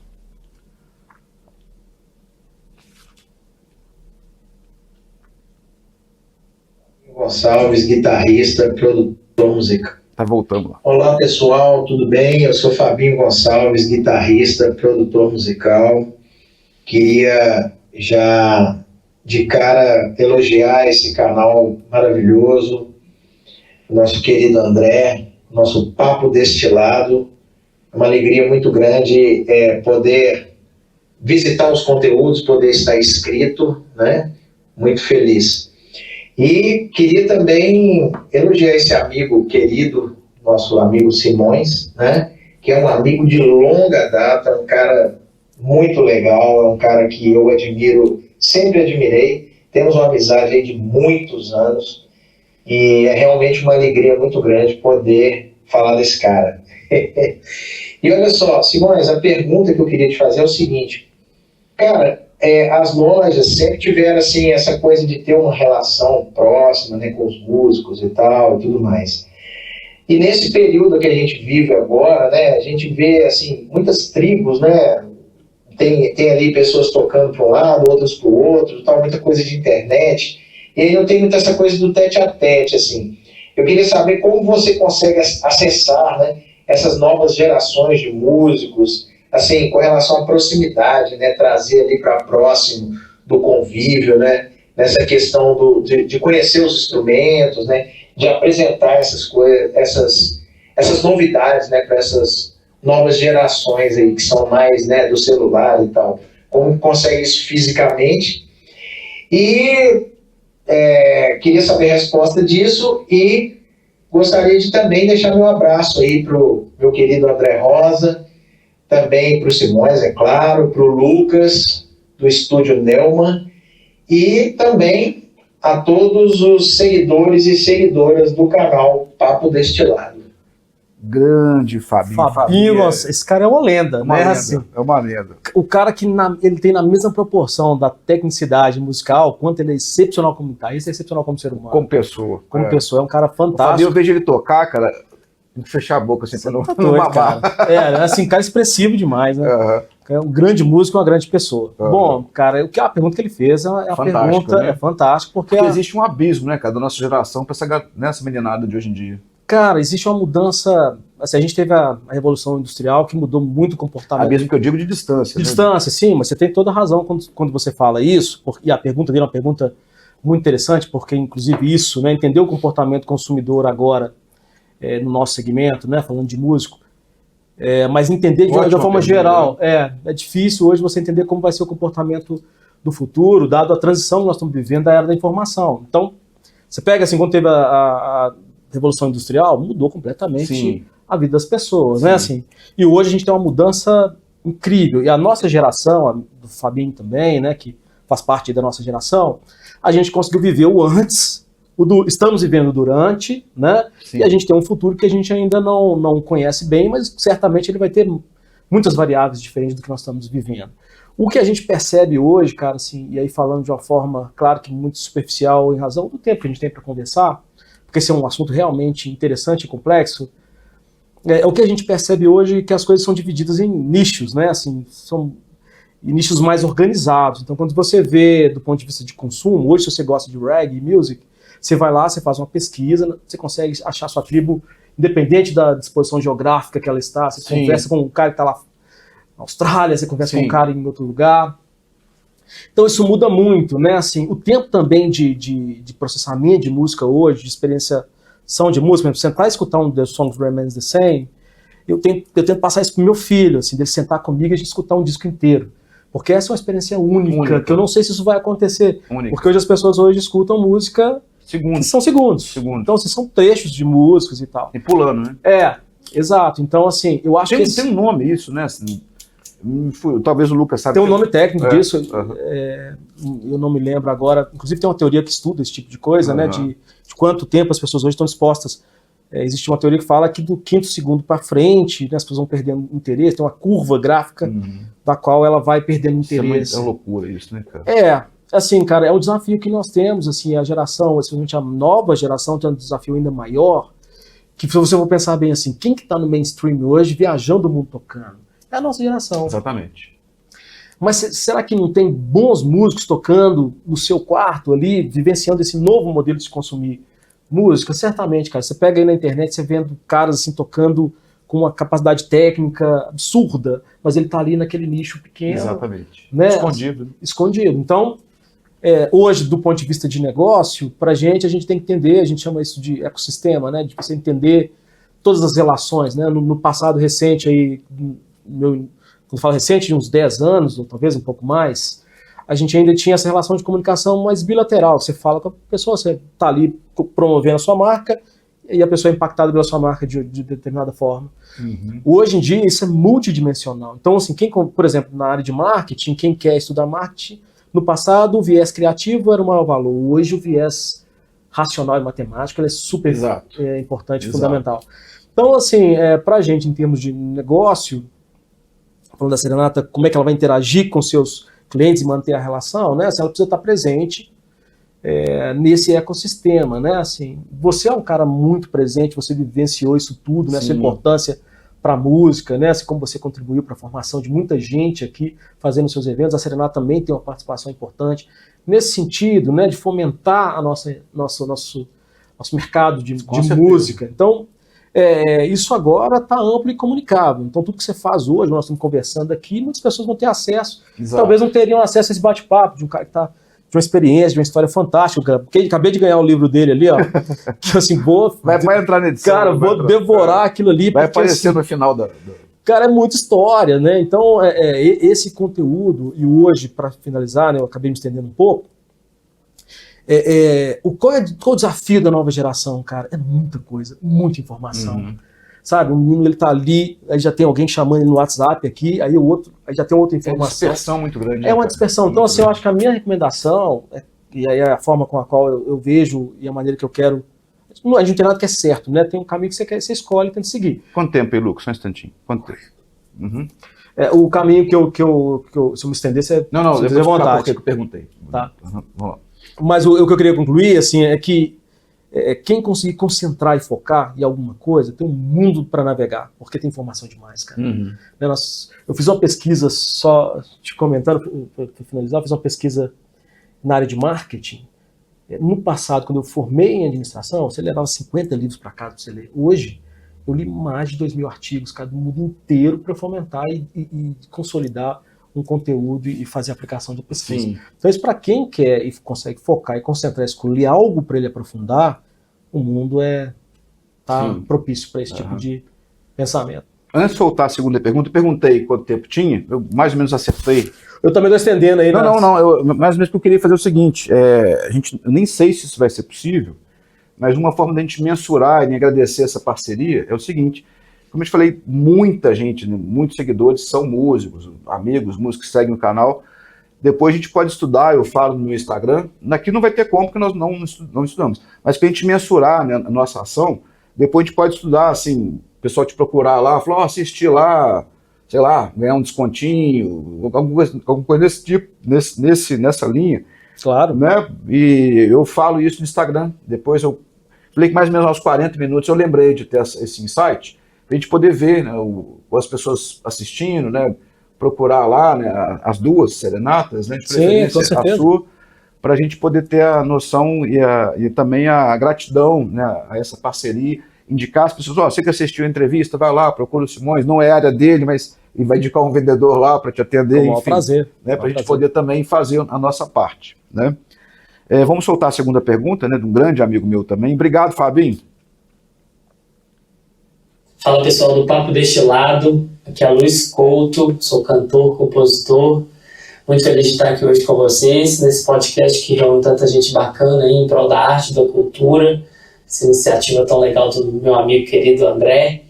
Gonçalves, guitarrista, produtor musical. Tá voltando lá. Olá pessoal, tudo bem? Eu sou Fabinho Gonçalves, guitarrista, produtor musical. Queria já de cara elogiar esse canal maravilhoso, nosso querido André, nosso Papo Destilado. É uma alegria muito grande poder visitar os conteúdos, poder estar inscrito, né? Muito feliz. E queria também elogiar esse amigo querido, nosso amigo Simões, né? Que é um amigo de longa data, um cara muito legal, é um cara que eu admiro, sempre admirei. Temos uma amizade aí de muitos anos e é realmente uma alegria muito grande poder falar desse cara. E olha só, Simões, a pergunta que eu queria te fazer é o seguinte. Cara, as lojas sempre tiveram assim, essa coisa de ter uma relação próxima, né, com os músicos e tal e tudo mais. E nesse período que a gente vive agora, né, a gente vê assim, muitas tribos, né, tem ali pessoas tocando para um lado, outras para o outro, tal, muita coisa de internet, e aí não tem muita essa coisa do tete-a-tete, assim. Eu queria saber como você consegue acessar, né, essas novas gerações de músicos, assim, com relação à proximidade, né, trazer ali para próximo do convívio, né, nessa questão de conhecer os instrumentos, né, de apresentar essas coisas, essas novidades, né, para essas novas gerações aí que são mais, né, do celular e tal. Como consegue isso fisicamente? E queria saber a resposta disso e gostaria de também deixar meu abraço aí pro meu querido André Rosa, também para o Simões, é claro, para o Lucas, do Estúdio Neumann, e também a todos os seguidores e seguidoras do canal Papo Destilado. Grande Fabinho. Fabinho, nossa, esse cara é uma lenda, né? Lenda, Assim, é uma lenda. o cara que ele tem na mesma proporção da tecnicidade musical, quanto ele é excepcional como guitarrista, é excepcional como ser humano. Como pessoa. Como pessoa, é um cara O Fabinho, fantástico. eu vejo ele tocar, cara, tem que fechar a boca assim, pra não babar. Assim, cara expressivo demais, né? Uhum. É um grande músico, uma grande pessoa. Uhum. Bom, cara, a pergunta que ele fez é uma pergunta né? fantástica, porque existe um abismo, né, cara, da nossa geração pra essa meninada de hoje em dia. cara, existe uma mudança. Assim, a gente teve a Revolução Industrial que mudou muito o comportamento. Abismo que eu digo de distância. De distância, sim, mas você tem toda a razão quando você fala isso, e a pergunta dele é uma pergunta muito interessante, porque inclusive isso, né, entender o comportamento consumidor agora no nosso segmento, né, falando de músico, mas entender de uma forma geral, é difícil hoje você entender como vai ser o comportamento do futuro, dado a transição que nós estamos vivendo da era da informação. Então, você pega assim, quando teve a Revolução Industrial, mudou completamente a vida das pessoas, né? Assim, e hoje a gente tem uma mudança incrível. E a nossa geração, a do Fabinho também, né, que faz parte da nossa geração, a gente conseguiu viver o antes, estamos vivendo durante, né? E a gente tem um futuro que a gente ainda não conhece bem, mas certamente ele vai ter muitas variáveis diferentes do que nós estamos vivendo. O que a gente percebe hoje, cara, assim, e aí falando de uma forma, claro que muito superficial, em razão do tempo que a gente tem para conversar, porque esse é um assunto realmente interessante e complexo, o que a gente percebe hoje é que as coisas são divididas em nichos, né? Assim, são nichos mais organizados. Então, quando você vê do ponto de vista de consumo, hoje se você gosta de reggae music, você vai lá, você faz uma pesquisa, você consegue achar sua tribo, independente da disposição geográfica que ela está, você conversa com um cara que está lá na Austrália, você conversa com um cara em outro lugar. Então isso muda muito, né? Assim, o tempo também de processamento de música hoje, de experienciação de música, por exemplo, sentar e escutar um The Songs Remains the Same, eu tento passar isso pro meu filho, assim, dele sentar comigo e a gente escutar um disco inteiro. Porque essa é uma experiência única, que eu não sei se isso vai acontecer. Porque hoje as pessoas escutam música que são segundos. Então, assim, são trechos de músicas e tal. E pulando, né? Exato. Então, assim, eu acho que... Tem um nome isso, né? Assim, talvez o Lucas saiba. Tem um nome técnico disso, eu não me lembro agora. Inclusive tem uma teoria que estuda esse tipo de coisa, né? De quanto tempo as pessoas hoje estão expostas. Existe uma teoria que fala que do 5º segundo para frente, né, as pessoas vão perdendo interesse, tem uma curva gráfica da qual ela vai perdendo interesse. É uma loucura isso, né, cara? Assim, cara, é um desafio que nós temos, assim, a geração, especialmente a nova geração tem um desafio ainda maior, que se você for pensar bem assim, quem que tá no mainstream hoje viajando o mundo tocando? É a nossa geração. Exatamente. Mas será que não tem bons músicos tocando no seu quarto ali, vivenciando esse novo modelo de consumir música? Certamente, cara. Você pega aí na internet, você vendo caras assim tocando com uma capacidade técnica absurda, mas ele tá ali naquele nicho pequeno. Exatamente. Né? Escondido. Escondido. Então, hoje, do ponto de vista de negócio, pra gente, a gente tem que entender, a gente chama isso de ecossistema, né? De você entender todas as relações, né? No passado recente aí, quando eu falo recente, de uns 10 anos, ou talvez um pouco mais, a gente ainda tinha essa relação de comunicação mais bilateral. Você fala com a pessoa, você está ali promovendo a sua marca e a pessoa é impactada pela sua marca de determinada forma. Hoje em dia, isso é multidimensional. Então, assim, por exemplo, na área de marketing, quem quer estudar marketing, no passado o viés criativo era o maior valor. Hoje o viés racional e matemático ele é super importante, fundamental. Então, assim, para a gente, em termos de negócio, falando da Serenata, como é que ela vai interagir com seus clientes e manter a relação, né? Assim, ela precisa estar presente nesse ecossistema, né? Assim, você é um cara muito presente, você vivenciou isso tudo, né? Sua importância para a música, né? Assim, como você contribuiu para a formação de muita gente aqui fazendo seus eventos. A Serenata também tem uma participação importante nesse sentido, né? De fomentar nosso mercado de música. Então, isso agora está amplo e comunicável. Então, tudo que você faz hoje, nós estamos conversando aqui, muitas pessoas vão ter acesso. Talvez não teriam acesso a esse bate-papo de um cara que está de uma experiência, de uma história fantástica. Porque acabei de ganhar o livro dele ali, ó. Que assim, vai entrar na edição. Cara, vou devorar aquilo ali. Vai aparecer assim, no final da... Cara, é muita história, né? Então, esse conteúdo, e hoje, para finalizar, né, eu acabei me estendendo um pouco, qual é o desafio da nova geração, cara? É muita coisa, muita informação. Sabe, um menino ele tá ali, aí já tem alguém chamando ele no WhatsApp aqui, aí já tem outra informação. É uma dispersão muito grande. É uma dispersão. Então, assim, eu acho que a minha recomendação, e aí a forma com a qual eu vejo e a maneira que eu quero, a gente não tem nada que é certo, né? Tem um caminho que você escolhe e tenta seguir. Quanto tempo aí, Lucas? Só um instantinho. Quanto tempo? O caminho que eu se eu me estender, você Não, depois vontade. Por que eu perguntei. Tá. Vamos lá. Mas o que eu queria concluir, assim, é que quem conseguir concentrar e focar em alguma coisa, tem um mundo para navegar, porque tem informação demais, cara. Eu fiz uma pesquisa, só te comentando, para finalizar, eu fiz uma pesquisa na área de marketing. No passado, quando eu formei em administração, você levava 50 livros para casa para você ler. Hoje, eu li mais de 2.000 artigos, cara, do mundo inteiro, para fomentar e consolidar um conteúdo e fazer a aplicação de pesquisa. Sim. Então isso para quem quer e consegue focar e concentrar, escolher algo para ele aprofundar, o mundo está propício para esse tipo de pensamento. Antes de soltar a segunda pergunta, eu perguntei quanto tempo tinha, eu mais ou menos acertei. Eu também estou estendendo aí. Não, mais ou menos que eu queria fazer o seguinte, eu nem sei se isso vai ser possível, mas uma forma da gente mensurar e agradecer essa parceria é o seguinte, como eu te falei, muita gente, muitos seguidores são músicos, amigos, músicos que seguem o canal. Depois a gente pode estudar, eu falo no meu Instagram, aqui não vai ter como, porque nós não estudamos, mas para a gente mensurar, né, a nossa ação, depois a gente pode estudar, assim, o pessoal te procurar lá, falar, assistir lá, sei lá, ganhar um descontinho, alguma coisa desse tipo, nessa linha. Claro. Né? E eu falo isso no Instagram, depois eu falei que mais ou menos aos 40 minutos eu lembrei de ter esse insight, para a gente poder ver, né, as pessoas assistindo, né, procurar lá, né, as duas serenatas, né, de preferência a sua, para a gente poder ter a noção e também a gratidão, né, a essa parceria, indicar as pessoas, você que assistiu a entrevista, vai lá, procura o Simões, não é a área dele, mas ele vai indicar um vendedor lá para te atender, enfim, prazer. Né, para a gente poder também fazer a nossa parte. Né? Vamos soltar a segunda pergunta, né, de um grande amigo meu também. Obrigado, Fabinho. Fala pessoal do Papo Deste Lado, aqui é Luiz Couto, sou cantor, compositor, muito feliz de estar aqui hoje com vocês, nesse podcast que reúne tanta gente bacana aí em prol da arte, da cultura, essa iniciativa tão legal do meu amigo querido André.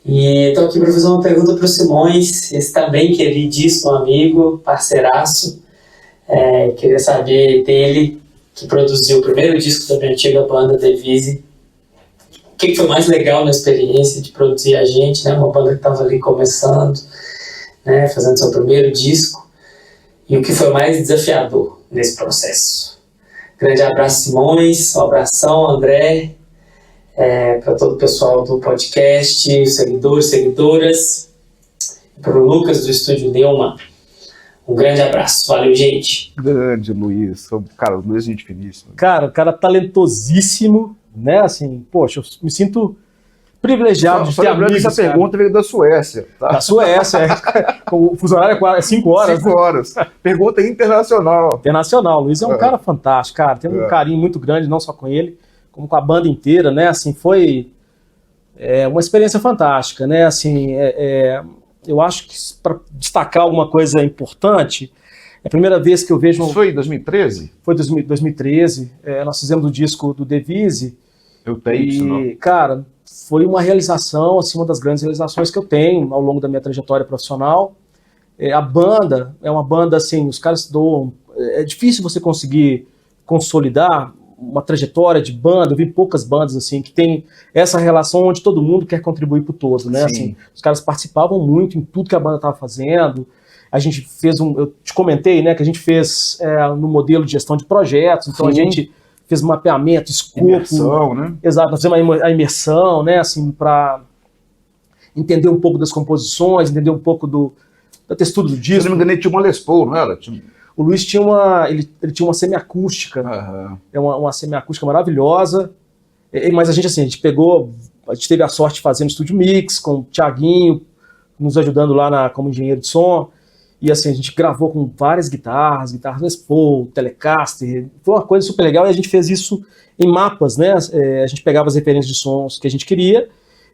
E estou aqui para fazer uma pergunta para o Simões, esse também queridíssimo amigo, parceiraço, queria saber dele, que produziu o primeiro disco da minha antiga banda, Devise. O que foi mais legal na experiência de produzir a gente, né? Uma banda que estava ali começando, né? Fazendo seu primeiro disco. E o que foi mais desafiador nesse processo. Grande abraço, Simões. Um abração, André. Para todo o pessoal do podcast, seguidores, seguidoras. E para o Lucas do Estúdio Neumann. Um grande abraço. Valeu, gente. Grande Luiz. Cara, o Luiz é gente finíssima. Cara, o cara talentosíssimo. Né, assim, poxa, eu me sinto privilegiado de ter amigos. Essa pergunta veio da Suécia. Tá? Da Suécia, o fuso horário é 5 horas. 5 horas. Pergunta internacional. Internacional. O Luiz é um cara fantástico, cara. Tem um carinho muito grande, não só com ele, como com a banda inteira, né? Assim, foi uma experiência fantástica, né? Assim, eu acho que para destacar alguma coisa importante, é a primeira vez que eu vejo... Isso foi em 2013? Foi 2013. Nós fizemos o disco do Devise. Eu tenho isso, não. Cara, foi uma realização, assim, uma das grandes realizações que eu tenho ao longo da minha trajetória profissional. A banda é uma banda, assim, os caras doam... É difícil você conseguir consolidar uma trajetória de banda. Eu vi poucas bandas, assim, que tem essa relação onde todo mundo quer contribuir pro todo, né? Assim, os caras participavam muito em tudo que a banda estava fazendo. A gente fez eu te comentei, né, que a gente fez no modelo de gestão de projetos, então a gente fez mapeamento, escopo. Imersão, né? Exato, nós fizemos a imersão, né, assim, para entender um pouco das composições, entender um pouco da textura do disco. Se não me engano, ele tinha uma Les Paul, não era? O Luiz tinha ele tinha uma semiacústica, uma semiacústica maravilhosa, mas a gente pegou, a gente teve a sorte de fazer no Estúdio Mix, com o Thiaguinho, nos ajudando lá como engenheiro de som. E assim, a gente gravou com várias guitarras Les Paul, Telecaster, foi uma coisa super legal, e a gente fez isso em mapas, né? A gente pegava as referências de sons que a gente queria,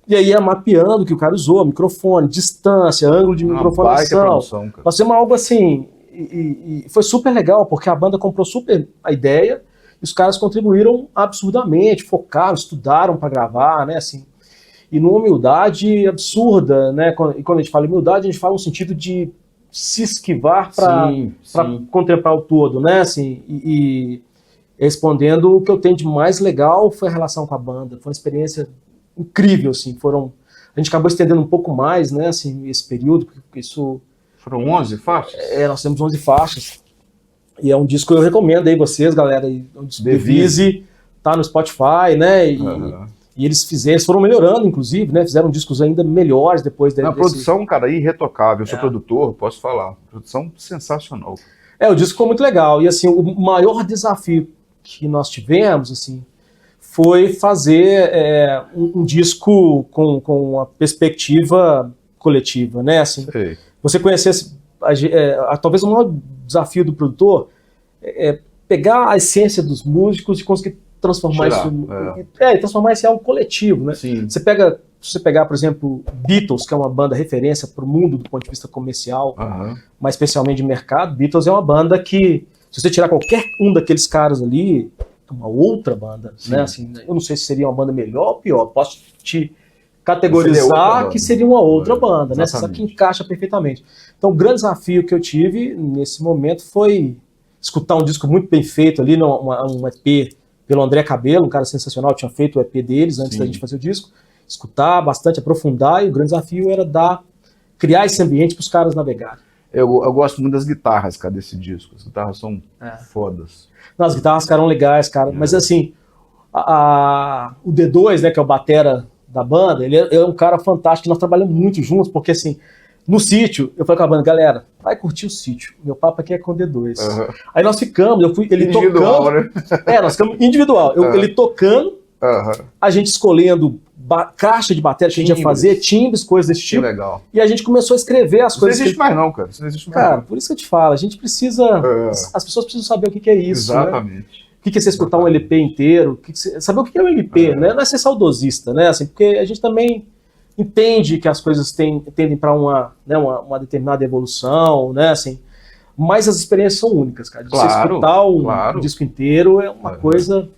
e aí ia mapeando o que o cara usou, microfone, distância, ângulo de microfonação. Nós fizemos algo assim, e foi super legal, porque a banda comprou super a ideia, e os caras contribuíram absurdamente, focaram, estudaram para gravar, né? Assim, e numa humildade absurda, né? E quando a gente fala humildade, a gente fala no sentido de se esquivar para contemplar o todo, né? Assim, e respondendo, o que eu tenho de mais legal foi a relação com a banda. Foi uma experiência incrível, assim. A gente acabou estendendo um pouco mais, né? Assim, esse período, porque isso... Foram 11 faixas? Nós temos 11 faixas. E é um disco que eu recomendo aí vocês, galera. Um disco Devise, tá no Spotify, né? E eles foram melhorando, inclusive, né? Fizeram discos ainda melhores depois desse... A produção, cara, irretocável. Eu sou produtor, posso falar. Produção sensacional. O disco ficou muito legal. E, assim, o maior desafio que nós tivemos, assim, foi fazer um disco com uma perspectiva coletiva, né? Assim, você conhecer talvez o maior desafio do produtor é pegar a essência dos músicos e conseguir transformar transformar isso em algo coletivo, né? Sim. Se você pegar, por exemplo, Beatles, que é uma banda referência para o mundo do ponto de vista comercial, mas especialmente de mercado, Beatles é uma banda que, se você tirar qualquer um daqueles caras ali, é uma outra banda, né? Assim, eu não sei se seria uma banda melhor ou pior, posso te categorizar que seria uma outra banda, né? Só que encaixa perfeitamente. Então, o grande desafio que eu tive nesse momento foi escutar um disco muito bem feito ali, um EP pelo André Cabello, um cara sensacional, tinha feito o EP deles antes da gente fazer o disco, escutar bastante, aprofundar, e o grande desafio era criar esse ambiente para os caras navegarem. Eu gosto muito das guitarras, cara, desse disco. As guitarras são fodas. Não, as guitarras ficaram legais, cara, mas assim, o D2, né, que é o batera da banda, ele é um cara fantástico, nós trabalhamos muito juntos, porque assim, no sítio, eu falei com a banda, galera, vai curtir o sítio, meu papo aqui é com o D2. Aí nós ficamos, ele individual, tocando, né? Nós ficamos individual, ele tocando, a gente escolhendo caixa de bateria que a gente ia fazer, timbres, coisas desse tipo. Que legal. E a gente começou a escrever as coisas. Não existe mais não, cara. Isso não existe mais. Cara, por isso que eu te falo, a gente precisa, as pessoas precisam saber o que é isso. Exatamente. Né? O que é você escutar um LP inteiro, saber o que é um LP, né? Não é ser saudosista, né? Assim, porque a gente também entende que as coisas tendem para uma determinada evolução, né? Assim, mas as experiências são únicas, cara. De você escutar um disco inteiro é uma coisa.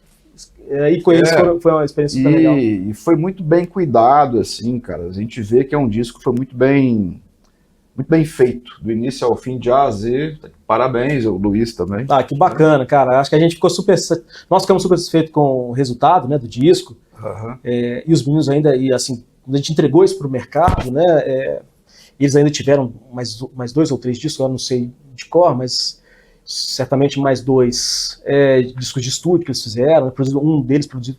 E com eles foi uma experiência super legal. E foi muito bem cuidado, assim, cara. A gente vê que é um disco que foi muito bem feito, do início ao fim, de A a Z. Parabéns, o Luiz também. Que bacana, cara. Acho que a gente ficou nós ficamos super satisfeitos com o resultado, né, do disco. E os meninos ainda, e assim, quando a gente entregou isso para o mercado, né, eles ainda tiveram mais 2 ou 3 discos, eu não sei de cor, mas certamente mais 2 discos de estúdio que eles fizeram, né, um deles produzido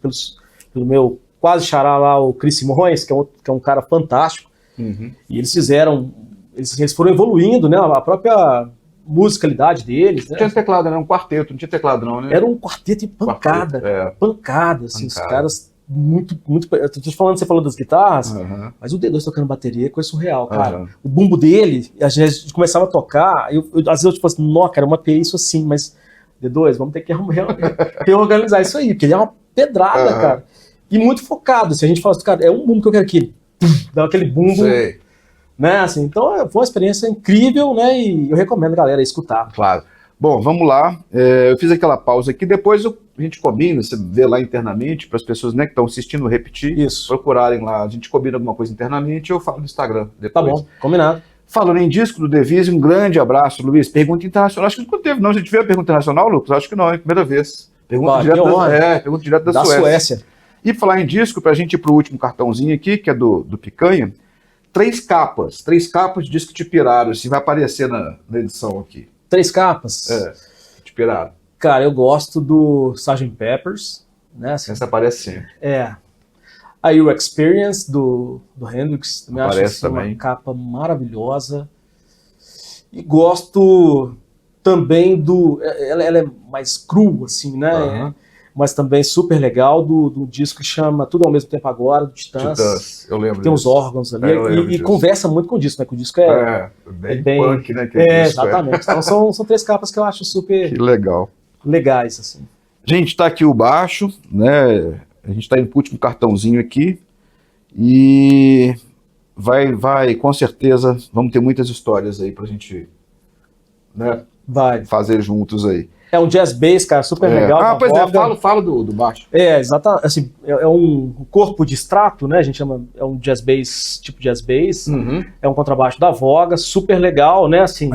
pelo meu quase xará lá, o Chris Simões, que é um cara fantástico, e eles foram evoluindo, né, a própria musicalidade deles. Não tinha teclado, era um quarteto, não tinha teclado não, né? Era um quarteto e pancada, pancada, assim, os caras muito, você falou das guitarras, mas o D2 tocando bateria é coisa surreal, cara. O bumbo dele, a gente começava a tocar, às vezes eu tipo assim, não, cara, eu mapeei isso assim, mas D2, vamos ter que reorganizar isso aí, porque ele é uma pedrada, cara. E muito focado, se a gente fala assim, cara, é um bumbo que eu quero aqui, dá aquele bumbo, né, assim, então foi uma experiência incrível, né, e eu recomendo a galera escutar. Claro. Bom, vamos lá. Eu fiz aquela pausa aqui, depois a gente combina, você vê lá internamente, para as pessoas, né, que estão assistindo repetir, procurarem lá, a gente combina alguma coisa internamente e eu falo no Instagram depois. Tá bom, combinado. Falando em disco do Devise, um grande abraço, Luiz. Pergunta internacional, acho que nunca teve, não. A gente viu a pergunta internacional, Lucas? Acho que não, é a primeira vez. Pergunta direto da Suécia. E falar em disco, para a gente ir para o último cartãozinho aqui, que é do Picanha, 3 capas de disco que te piraram, assim, vai aparecer na edição aqui. 3 capas? Te piraram. Cara, eu gosto do Sgt. Pepper's, né? Assim, essa aparece sempre. A You Experience, do Hendrix, também aparece acho também. Uma capa maravilhosa. E gosto também ela é mais crua, assim, né? Mas também super legal do disco que chama Tudo ao Mesmo Tempo Agora, do Titãs. Eu lembro. Tem uns órgãos ali e conversa muito com o disco, né? Que o disco bem punk, né? Exatamente. Então são 3 capas que eu acho super legais, assim. Gente, tá aqui o baixo, né? A gente tá indo pro último cartãozinho aqui e vai, com certeza, vamos ter muitas histórias aí pra gente, né, fazer juntos aí. É um jazz bass, cara, super legal. Pois fala do baixo. Exatamente, assim, é um corpo de extrato, né, a gente chama, é um jazz bass, tipo jazz bass, é um contrabaixo da Voga, super legal, né, assim.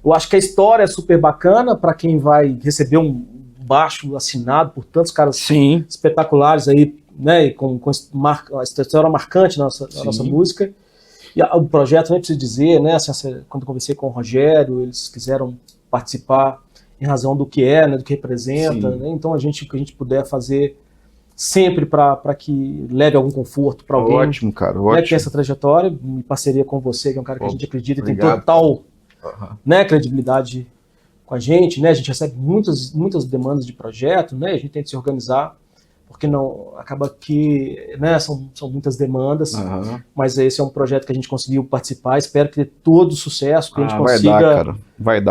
Eu acho que a história é super bacana para quem vai receber um baixo assinado por tantos caras espetaculares aí, né, e com a história marcante na nossa música. E o projeto, nem preciso dizer, né, assim, quando eu conversei com o Rogério, eles quiseram participar em razão do que né, do que representa, né? Então o que a gente puder fazer sempre para que leve algum conforto para alguém. Ótimo, cara, né, que tem essa trajetória, em parceria com você, que é um cara que a gente acredita e tem total né, credibilidade com a gente, né? A gente recebe muitas demandas de projeto, né? A gente tem que se organizar porque não acaba que, né, são muitas demandas, mas esse é um projeto que a gente conseguiu participar, espero que dê todo sucesso, que a gente consiga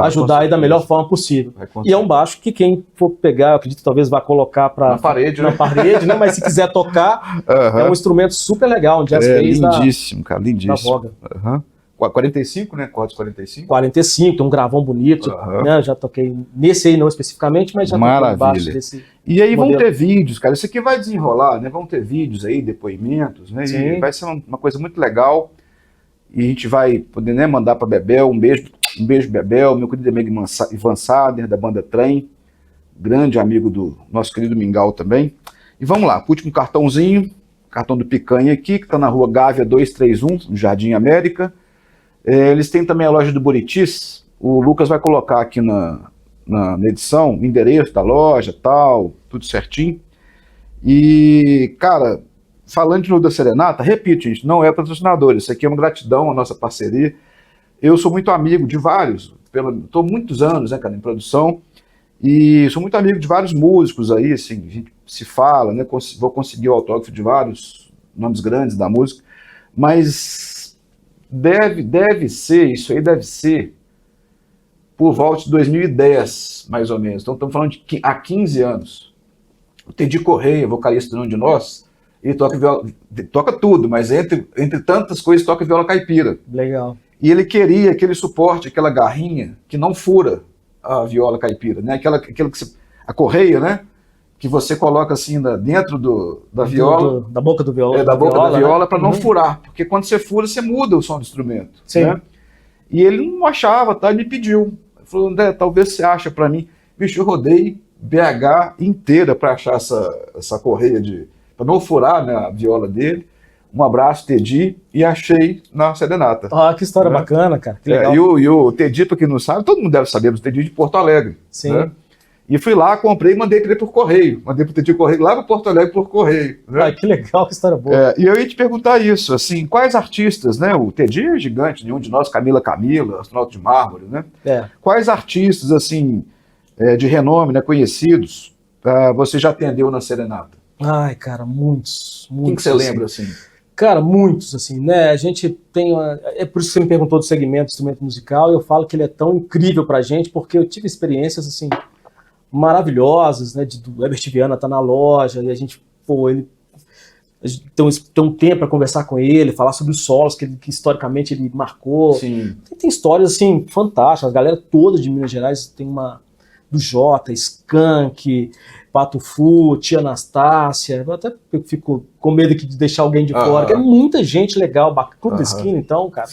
ajudar aí da melhor forma possível. E é um baixo que quem for pegar, eu acredito que talvez vá colocar na parede, né? Mas se quiser tocar, é um instrumento super legal, um jazz bass lindíssimo, cara, lindíssimo. Da Voga. 45, né? Cortes 45. 45, tem um gravão bonito, né? Já toquei nesse aí não especificamente, mas já toquei embaixo desse. E aí modelo. Vão ter vídeos, cara. Isso aqui vai desenrolar, né? Vão ter vídeos aí, depoimentos, né? E vai ser uma coisa muito legal. E a gente vai poder, né, mandar para Bebel, um beijo Bebel, meu querido amigo Ivan Sader, da banda Trem, grande amigo do nosso querido Mingau também. E vamos lá, último cartãozinho, cartão do Picanha aqui, que está na rua Gávea 231, no Jardim América. Eles têm também a loja do Buritis. O Lucas vai colocar aqui na edição o endereço da loja, tal, tudo certinho. E, cara, falando de novo da Serenata, repito, gente, não é patrocinador, isso aqui é uma gratidão à nossa parceria. Eu sou muito amigo de vários, estou muitos anos, né, cara, em produção, e sou muito amigo de vários músicos aí, assim, a gente se fala, né, vou conseguir o autógrafo de vários nomes grandes da música, mas isso aí deve ser por volta de 2010, mais ou menos. Então estamos falando de há 15 anos. O Teddy Correia, vocalista de um de nós, ele toca tudo, mas entre tantas coisas toca viola caipira. Legal. E ele queria aquele suporte, aquela garrinha que não fura a viola caipira, né? Aquela que a correia, né? Que você coloca assim dentro da viola. Da boca do viola. Da boca da viola, né? Para não furar. Porque quando você fura, você muda o som do instrumento. Sim. Né? E ele não achava, tá? Ele me pediu. Ele falou, André, talvez você acha para mim. Bicho, eu rodei BH inteira para achar essa correia para não furar, né, a viola dele. Um abraço, Teddy, e achei na Serenata. Ah, que história bacana, cara. Que legal. E o Teddy, para quem não sabe, todo mundo deve saber, o Teddy de Porto Alegre. Sim. Né? E fui lá, comprei e mandei para ele por correio. Mandei para o Teddy Correio lá para Porto Alegre por correio. Né? Ah, que legal, que história boa. E eu ia te perguntar isso, assim, quais artistas, né? O Teddy é gigante, nenhum de nós, Camila, Astronauta de Mármore, né? Quais artistas, assim, de renome, né, conhecidos, você já atendeu na Serenata? Ai, cara, muitos. Quem que você lembra, assim? Cara, muitos, assim, né? A gente tem é por isso que você me perguntou do segmento do instrumento musical, e eu falo que ele é tão incrível pra gente, porque eu tive experiências, assim, maravilhosas, né? Do Herbert Viana tá na loja, e a gente tem um tempo para conversar com ele, falar sobre os solos que historicamente ele marcou. Sim. Tem histórias, assim, fantásticas. A galera toda de Minas Gerais tem uma do Jota, Skank, Pato Fu, Tia Anastácia. Eu até fico com medo de deixar alguém de fora, que é muita gente legal, Clube da Esquina, então, cara,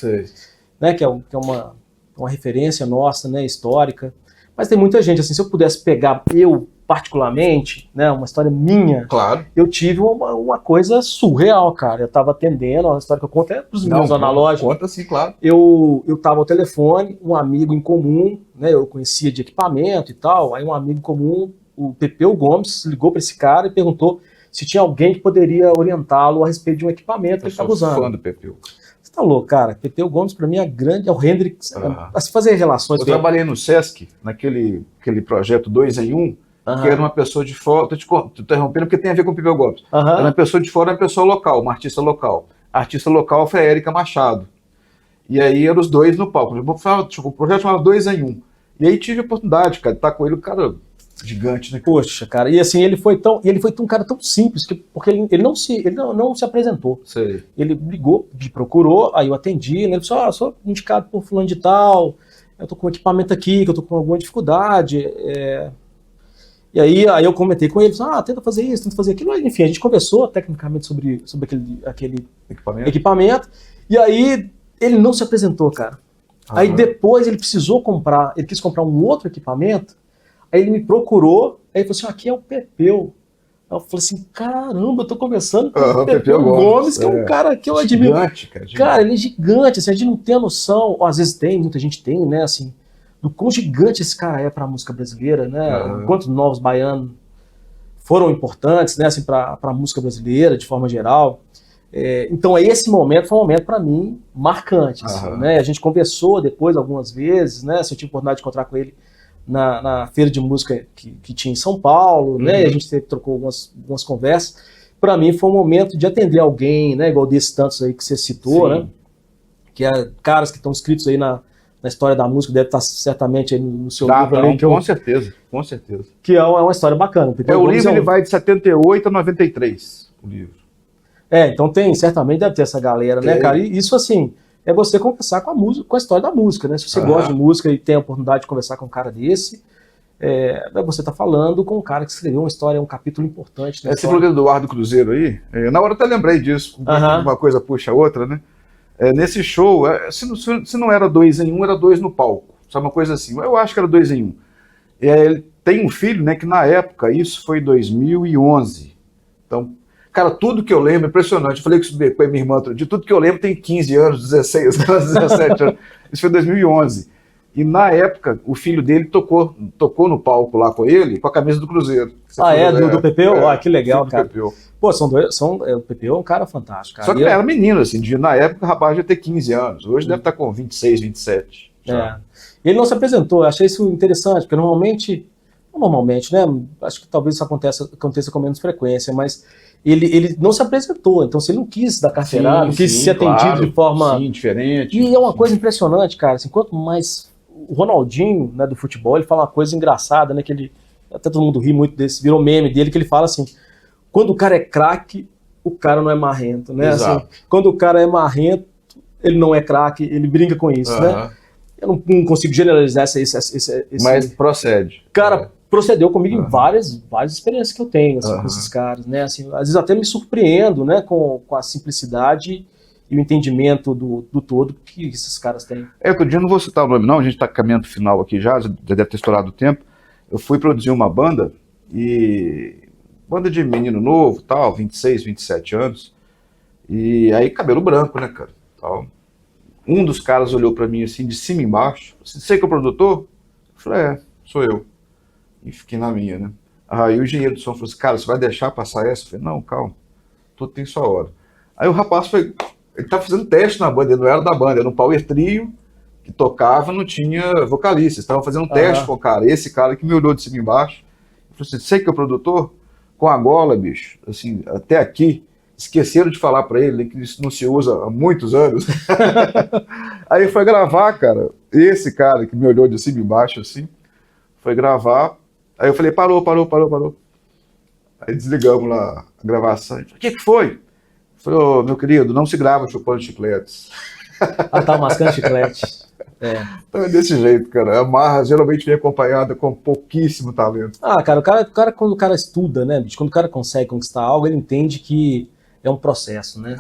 né, que é uma referência nossa, né, histórica. Mas tem muita gente, assim, se eu pudesse pegar eu particularmente, né, uma história minha, claro, eu tive uma coisa surreal, cara. Eu tava atendendo, uma história que eu conto até pros meninos lá na loja. Conta sim, claro. Eu tava ao telefone, um amigo em comum, né, eu conhecia de equipamento e tal, aí um amigo em comum, o Pepeu Gomes, ligou para esse cara e perguntou se tinha alguém que poderia orientá-lo a respeito de um equipamento que ele estava usando. Eu sou fã do Pepeu. Você tá louco, cara. Pepeu Gomes, para mim, é o Hendrix. A se fazer relações. Eu trabalhei no Sesc, naquele projeto 2 em 1, que era uma pessoa de fora. Tô te interrompendo porque tem a ver com o Pepeu Gomes. Era uma pessoa de fora, uma pessoa local, uma artista local. A artista local foi a Érica Machado. E aí eram os dois no palco. O projeto chamava 2 em 1. E aí tive a oportunidade, cara, de estar com ele, o cara gigante, né? Poxa, cara, e assim, ele foi um cara tão simples, porque ele não se apresentou. Sei. Ele ligou, me procurou, aí eu atendi, né? Ele falou, sou indicado por fulano de tal, eu tô com equipamento aqui, que eu tô com alguma dificuldade, E aí eu comentei com ele, tenta fazer isso, tenta fazer aquilo, enfim, a gente conversou tecnicamente sobre aquele equipamento, e aí ele não se apresentou, cara. Aí depois ele quis comprar um outro equipamento. Aí ele me procurou, aí ele falou assim, aqui é o Pepeu. Aí eu falei assim, caramba, eu tô conversando com o Pepeu Gomes, que é um cara que eu admiro. Gigante, cara. Cara, ele é gigante, assim, a gente não tem a noção, às vezes muita gente tem, né, assim, do quão gigante esse cara é pra música brasileira, né, quantos novos baianos foram importantes, né, assim, pra música brasileira, de forma geral. Então esse momento foi um momento para mim marcante, assim, né? A gente conversou depois algumas vezes, né? Se eu tive oportunidade de encontrar com ele na feira de música que tinha em São Paulo, né? A gente trocou algumas conversas. Para mim foi um momento de atender alguém, né? Igual desses tantos aí que você citou, né? Que é caras que estão inscritos aí na história da música, deve estar certamente aí no seu livro. Não, com certeza, com certeza. Que é uma história bacana. O livro ele vai de 78 a 93, o livro. Então certamente deve ter essa galera, né, cara? E isso, assim, é você conversar com a música, com a história da música, né? Se você gosta de música e tem a oportunidade de conversar com um cara desse, você tá falando com um cara que escreveu uma história, um capítulo importante. Esse falou do Eduardo Cruzeiro aí, na hora eu até lembrei disso, uma coisa puxa a outra, né? Nesse show, se não era 2 em 1, era 2 no palco, sabe, uma coisa assim, eu acho que era 2 em 1. Ele tem um filho, né, que na época, isso foi 2011, então, cara, tudo que eu lembro, impressionante, eu falei com a minha irmã, de tudo que eu lembro tem 15 anos, 16 anos, 17 anos, isso foi 2011, e na época, o filho dele tocou no palco lá com ele, com a camisa do Cruzeiro. Do Pepeu? Que legal, cara. Pepeu. Pô, o Pepeu é um cara fantástico, cara. Só que ele era menino, assim, na época o rapaz já ter 15 anos, hoje deve estar com 26, 27. Ele não se apresentou, eu achei isso interessante, porque normalmente, né, acho que talvez isso aconteça com menos frequência, mas ele não se apresentou, então se ele não quis dar carteirada, não quis ser atendido de forma... diferente. E é uma coisa impressionante, cara, assim, quanto mais... O Ronaldinho, né, do futebol, ele fala uma coisa engraçada, né, que ele... Até todo mundo ri muito desse, virou meme dele, que ele fala assim, quando o cara é craque, o cara não é marrento, né? Assim, quando o cara é marrento, ele não é craque, ele brinca com isso, né? Eu não consigo generalizar esse... Mas procede. Cara, procedeu comigo em várias experiências que eu tenho assim, com esses caras, né? Assim, às vezes até me surpreendo, né, com a simplicidade e o entendimento do todo que esses caras têm. Outro dia, não vou citar o nome não, a gente está caminhando final aqui já deve ter estourado o tempo. Eu fui produzir uma banda, banda de menino novo, tal, 26, 27 anos, e aí cabelo branco, né, cara, tal. Um dos caras olhou pra mim assim, de cima e embaixo, você que é o produtor? Eu falei, sou eu. E fiquei na minha, né. Aí o engenheiro do som falou assim, cara, você vai deixar passar essa? Eu falei, não, calma, tudo tem sua hora. Aí o rapaz foi, ele tá fazendo teste na banda, ele não era da banda, era um power trio, que tocava, não tinha vocalista, estavam fazendo um teste com o cara, esse cara que me olhou de cima e embaixo, falou assim, você que é o produtor? Com a gola, bicho, assim, até aqui, esqueceram de falar pra ele que isso não se usa há muitos anos. Aí foi gravar, cara, esse cara que me olhou de cima e embaixo, assim, foi gravar, aí eu falei, parou. Aí desligamos lá a gravação, o que foi? Eu falei, meu querido, não se grava chupando chicletes. Tá mascando chiclete. Então é desse jeito, cara. A marra geralmente vem acompanhada com pouquíssimo talento. Cara, quando o cara estuda, né, bicho, quando o cara consegue conquistar algo, ele entende que é um processo, né?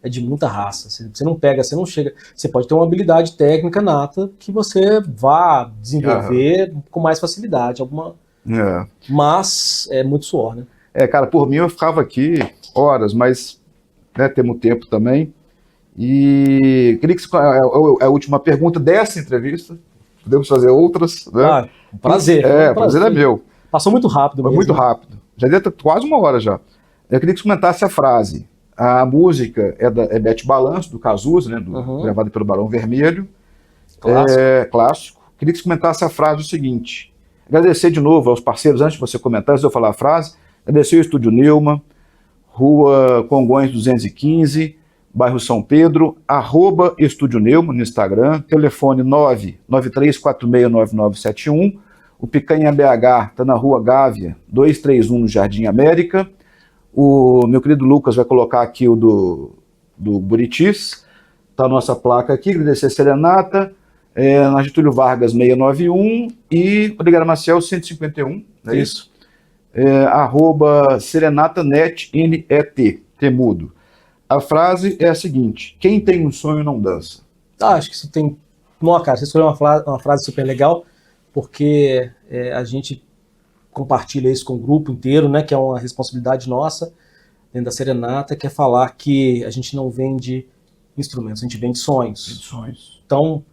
É de muita raça. Você não pega, você não chega. Você pode ter uma habilidade técnica nata que você vá desenvolver com mais facilidade, mas é muito suor, né? Cara, por mim eu ficava aqui horas, mas né, temos tempo também. E queria que a última pergunta dessa entrevista, podemos fazer outras, né? Prazer. Prazer é meu. Passou muito rápido. Foi muito rápido. Já deu quase uma hora já. Eu queria que você comentasse a frase. A música é Bete Balanço, do Cazuza, né? Gravado pelo Barão Vermelho. Clássico. Queria que você comentasse a frase o seguinte. Agradecer de novo aos parceiros, antes de você comentar, antes de eu falar a frase. Agradecer ao Estúdio Neumann, Rua Congonhas 215, bairro São Pedro, @Estúdio Neumann no Instagram, telefone 993469971, o Picanha BH está na Rua Gávea, 231 no Jardim América, o meu querido Lucas vai colocar aqui o do Buritis, está a nossa placa aqui, agradecer a Serenata, na Getúlio Vargas 691 e Oliveira Maciel 151, é isso? @SerenataNet, NET, temudo. A frase é a seguinte: quem tem um sonho não dança. Acho que isso tem... Não, cara, você escolheu uma frase super legal, porque a gente compartilha isso com o grupo inteiro, né, que é uma responsabilidade nossa, dentro da Serenata, que é falar que a gente não vende instrumentos, a gente vende sonhos. Então,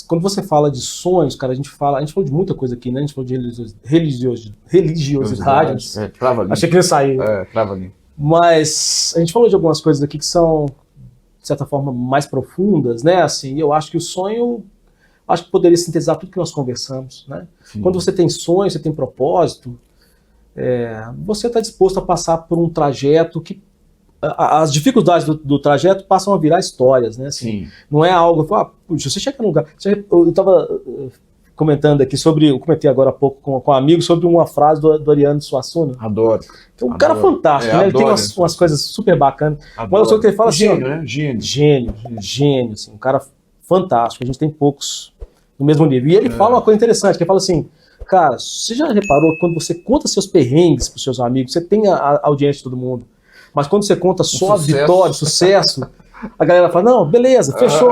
quando você fala de sonhos, cara, a gente falou de muita coisa aqui, né? A gente falou de religiosidade. Achei que ia sair. Trava ali. Mas a gente falou de algumas coisas aqui que são, de certa forma, mais profundas, né? Assim, eu acho que o sonho acho que poderia sintetizar tudo que nós conversamos, né? Quando você tem sonho, você tem propósito, você está disposto a passar por um trajeto que as dificuldades do trajeto passam a virar histórias, né? Assim, não é algo, puxa, você chega num lugar. Eu estava comentando aqui eu comentei agora há pouco com um amigo sobre uma frase do Ariano Suassuna. Adoro. Que é um cara fantástico, né? Ele tem umas coisas super bacanas. Mas o que ele fala assim, gênio, né? Gênio, assim, um cara fantástico. A gente tem poucos no mesmo nível. E ele fala uma coisa interessante, que ele fala assim, cara, você já reparou que quando você conta seus perrengues para os seus amigos, você tem a audiência de todo mundo. Mas quando você conta só a vitória, sucesso, a galera fala, não, beleza, fechou.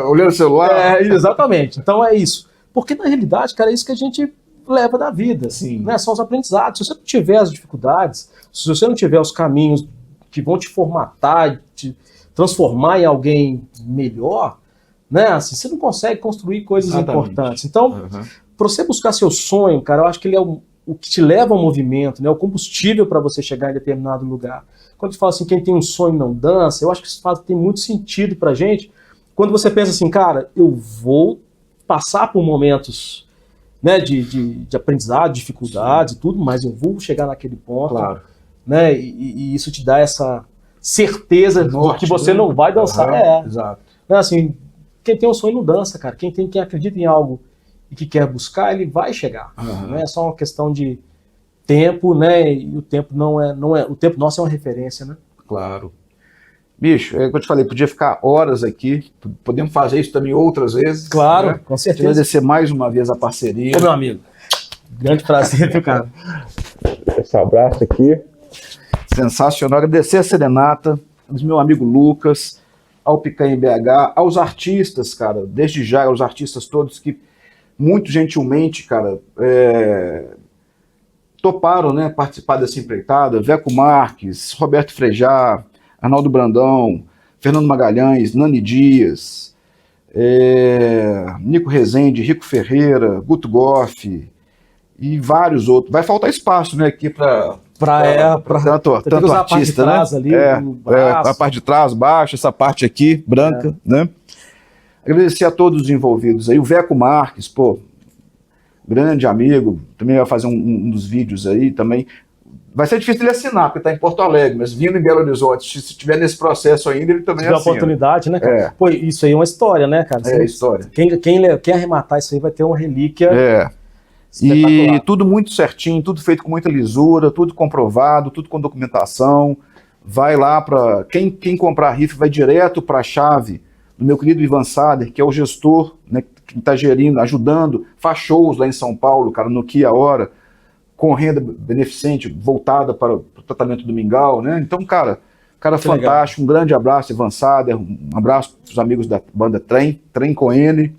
Olhando o celular. Exatamente. Então é isso. Porque na realidade, cara, é isso que a gente leva da vida. Assim, né? São os aprendizados. Se você não tiver as dificuldades, se você não tiver os caminhos que vão te formatar, te transformar em alguém melhor, né? Assim, você não consegue construir coisas importantes. Então, para você buscar seu sonho, cara, eu acho que ele é o que te leva ao movimento, né? O combustível para você chegar em determinado lugar. Quando a gente fala assim, quem tem um sonho não dança, eu acho que isso tem muito sentido pra gente. Quando você pensa assim, cara, eu vou passar por momentos, né, de aprendizado, dificuldades e tudo, mas eu vou chegar naquele ponto, né? E isso te dá essa certeza de que você não vai dançar. Exato. Né, assim, quem tem um sonho não dança, cara. Quem acredita em algo e que quer buscar, ele vai chegar. Não é só uma questão de tempo, né? E o tempo não é o tempo nosso é uma referência, né? Claro. Bicho, é o que eu te falei, podia ficar horas aqui, podemos fazer isso também outras vezes. Claro, né? com certeza. Agradecer mais uma vez a parceria. Ô, meu amigo, grande prazer, viu, cara? Esse abraço aqui. Sensacional. Agradecer a Serenata, ao meu amigo Lucas, ao Picanha BH, aos artistas, cara, desde já, aos artistas todos que muito gentilmente, cara, toparam, né, participar dessa empreitada. Veco Marques, Roberto Frejá, Arnaldo Brandão, Fernando Magalhães, Nani Dias, Nico Rezende, Rico Ferreira, Guto Goff e vários outros. Vai faltar espaço, né, aqui para tanto artista, né? Ali, a parte de trás, baixo, essa parte aqui, branca, né? Agradecer a todos os envolvidos aí. O Veco Marques, pô, grande amigo, também vai fazer um dos vídeos aí também. Vai ser difícil ele assinar, porque está em Porto Alegre, mas vindo em Belo Horizonte, se estiver nesse processo ainda, ele também assina. Se tiver oportunidade, né, cara? Pô, isso aí é uma história, né, cara? História. Quem arrematar isso aí vai ter uma relíquia espetacular. E tudo muito certinho, tudo feito com muita lisura, tudo comprovado, tudo com documentação. Vai lá para... Quem comprar rifa vai direto para a chave do meu querido Ivan Sader, que é o gestor, né, que está gerindo, ajudando, faz shows lá em São Paulo, cara, no Que a Hora, com renda beneficente voltada para o tratamento do mingau, né? Então, cara fantástico, legal. Um grande abraço, Ivan Sader, um abraço para os amigos da banda Trem com N.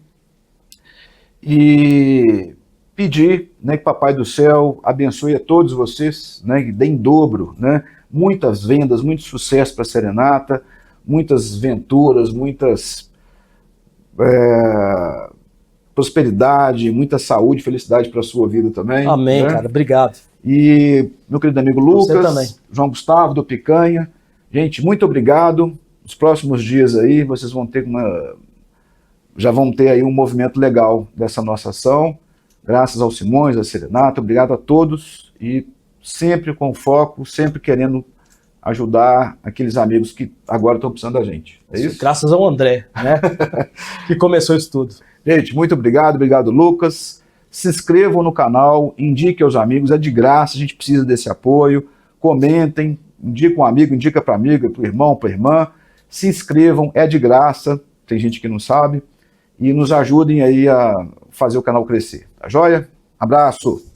E pedir, né, que Papai do Céu abençoe a todos vocês, né, que dê em dobro, né? Muitas vendas, muito sucesso para a Serenata, muitas venturas, muitas prosperidade, muita saúde, felicidade para a sua vida também. Amém, né? cara, obrigado. E meu querido amigo Lucas, João Gustavo do Picanha, gente, muito obrigado. Nos próximos dias aí vocês vão ter já vão ter aí um movimento legal dessa nossa ação, graças ao Simões, à Serenata, obrigado a todos e sempre com foco, sempre querendo ajudar aqueles amigos que agora estão precisando da gente. É isso? Graças ao André, né? Que começou isso tudo. Gente, muito obrigado, Lucas. Se inscrevam no canal, indiquem aos amigos, é de graça, a gente precisa desse apoio. Comentem, indica um amigo, indica para amiga, para o irmão, para a irmã. Se inscrevam, é de graça, tem gente que não sabe. E nos ajudem aí a fazer o canal crescer. Tá joia? Abraço!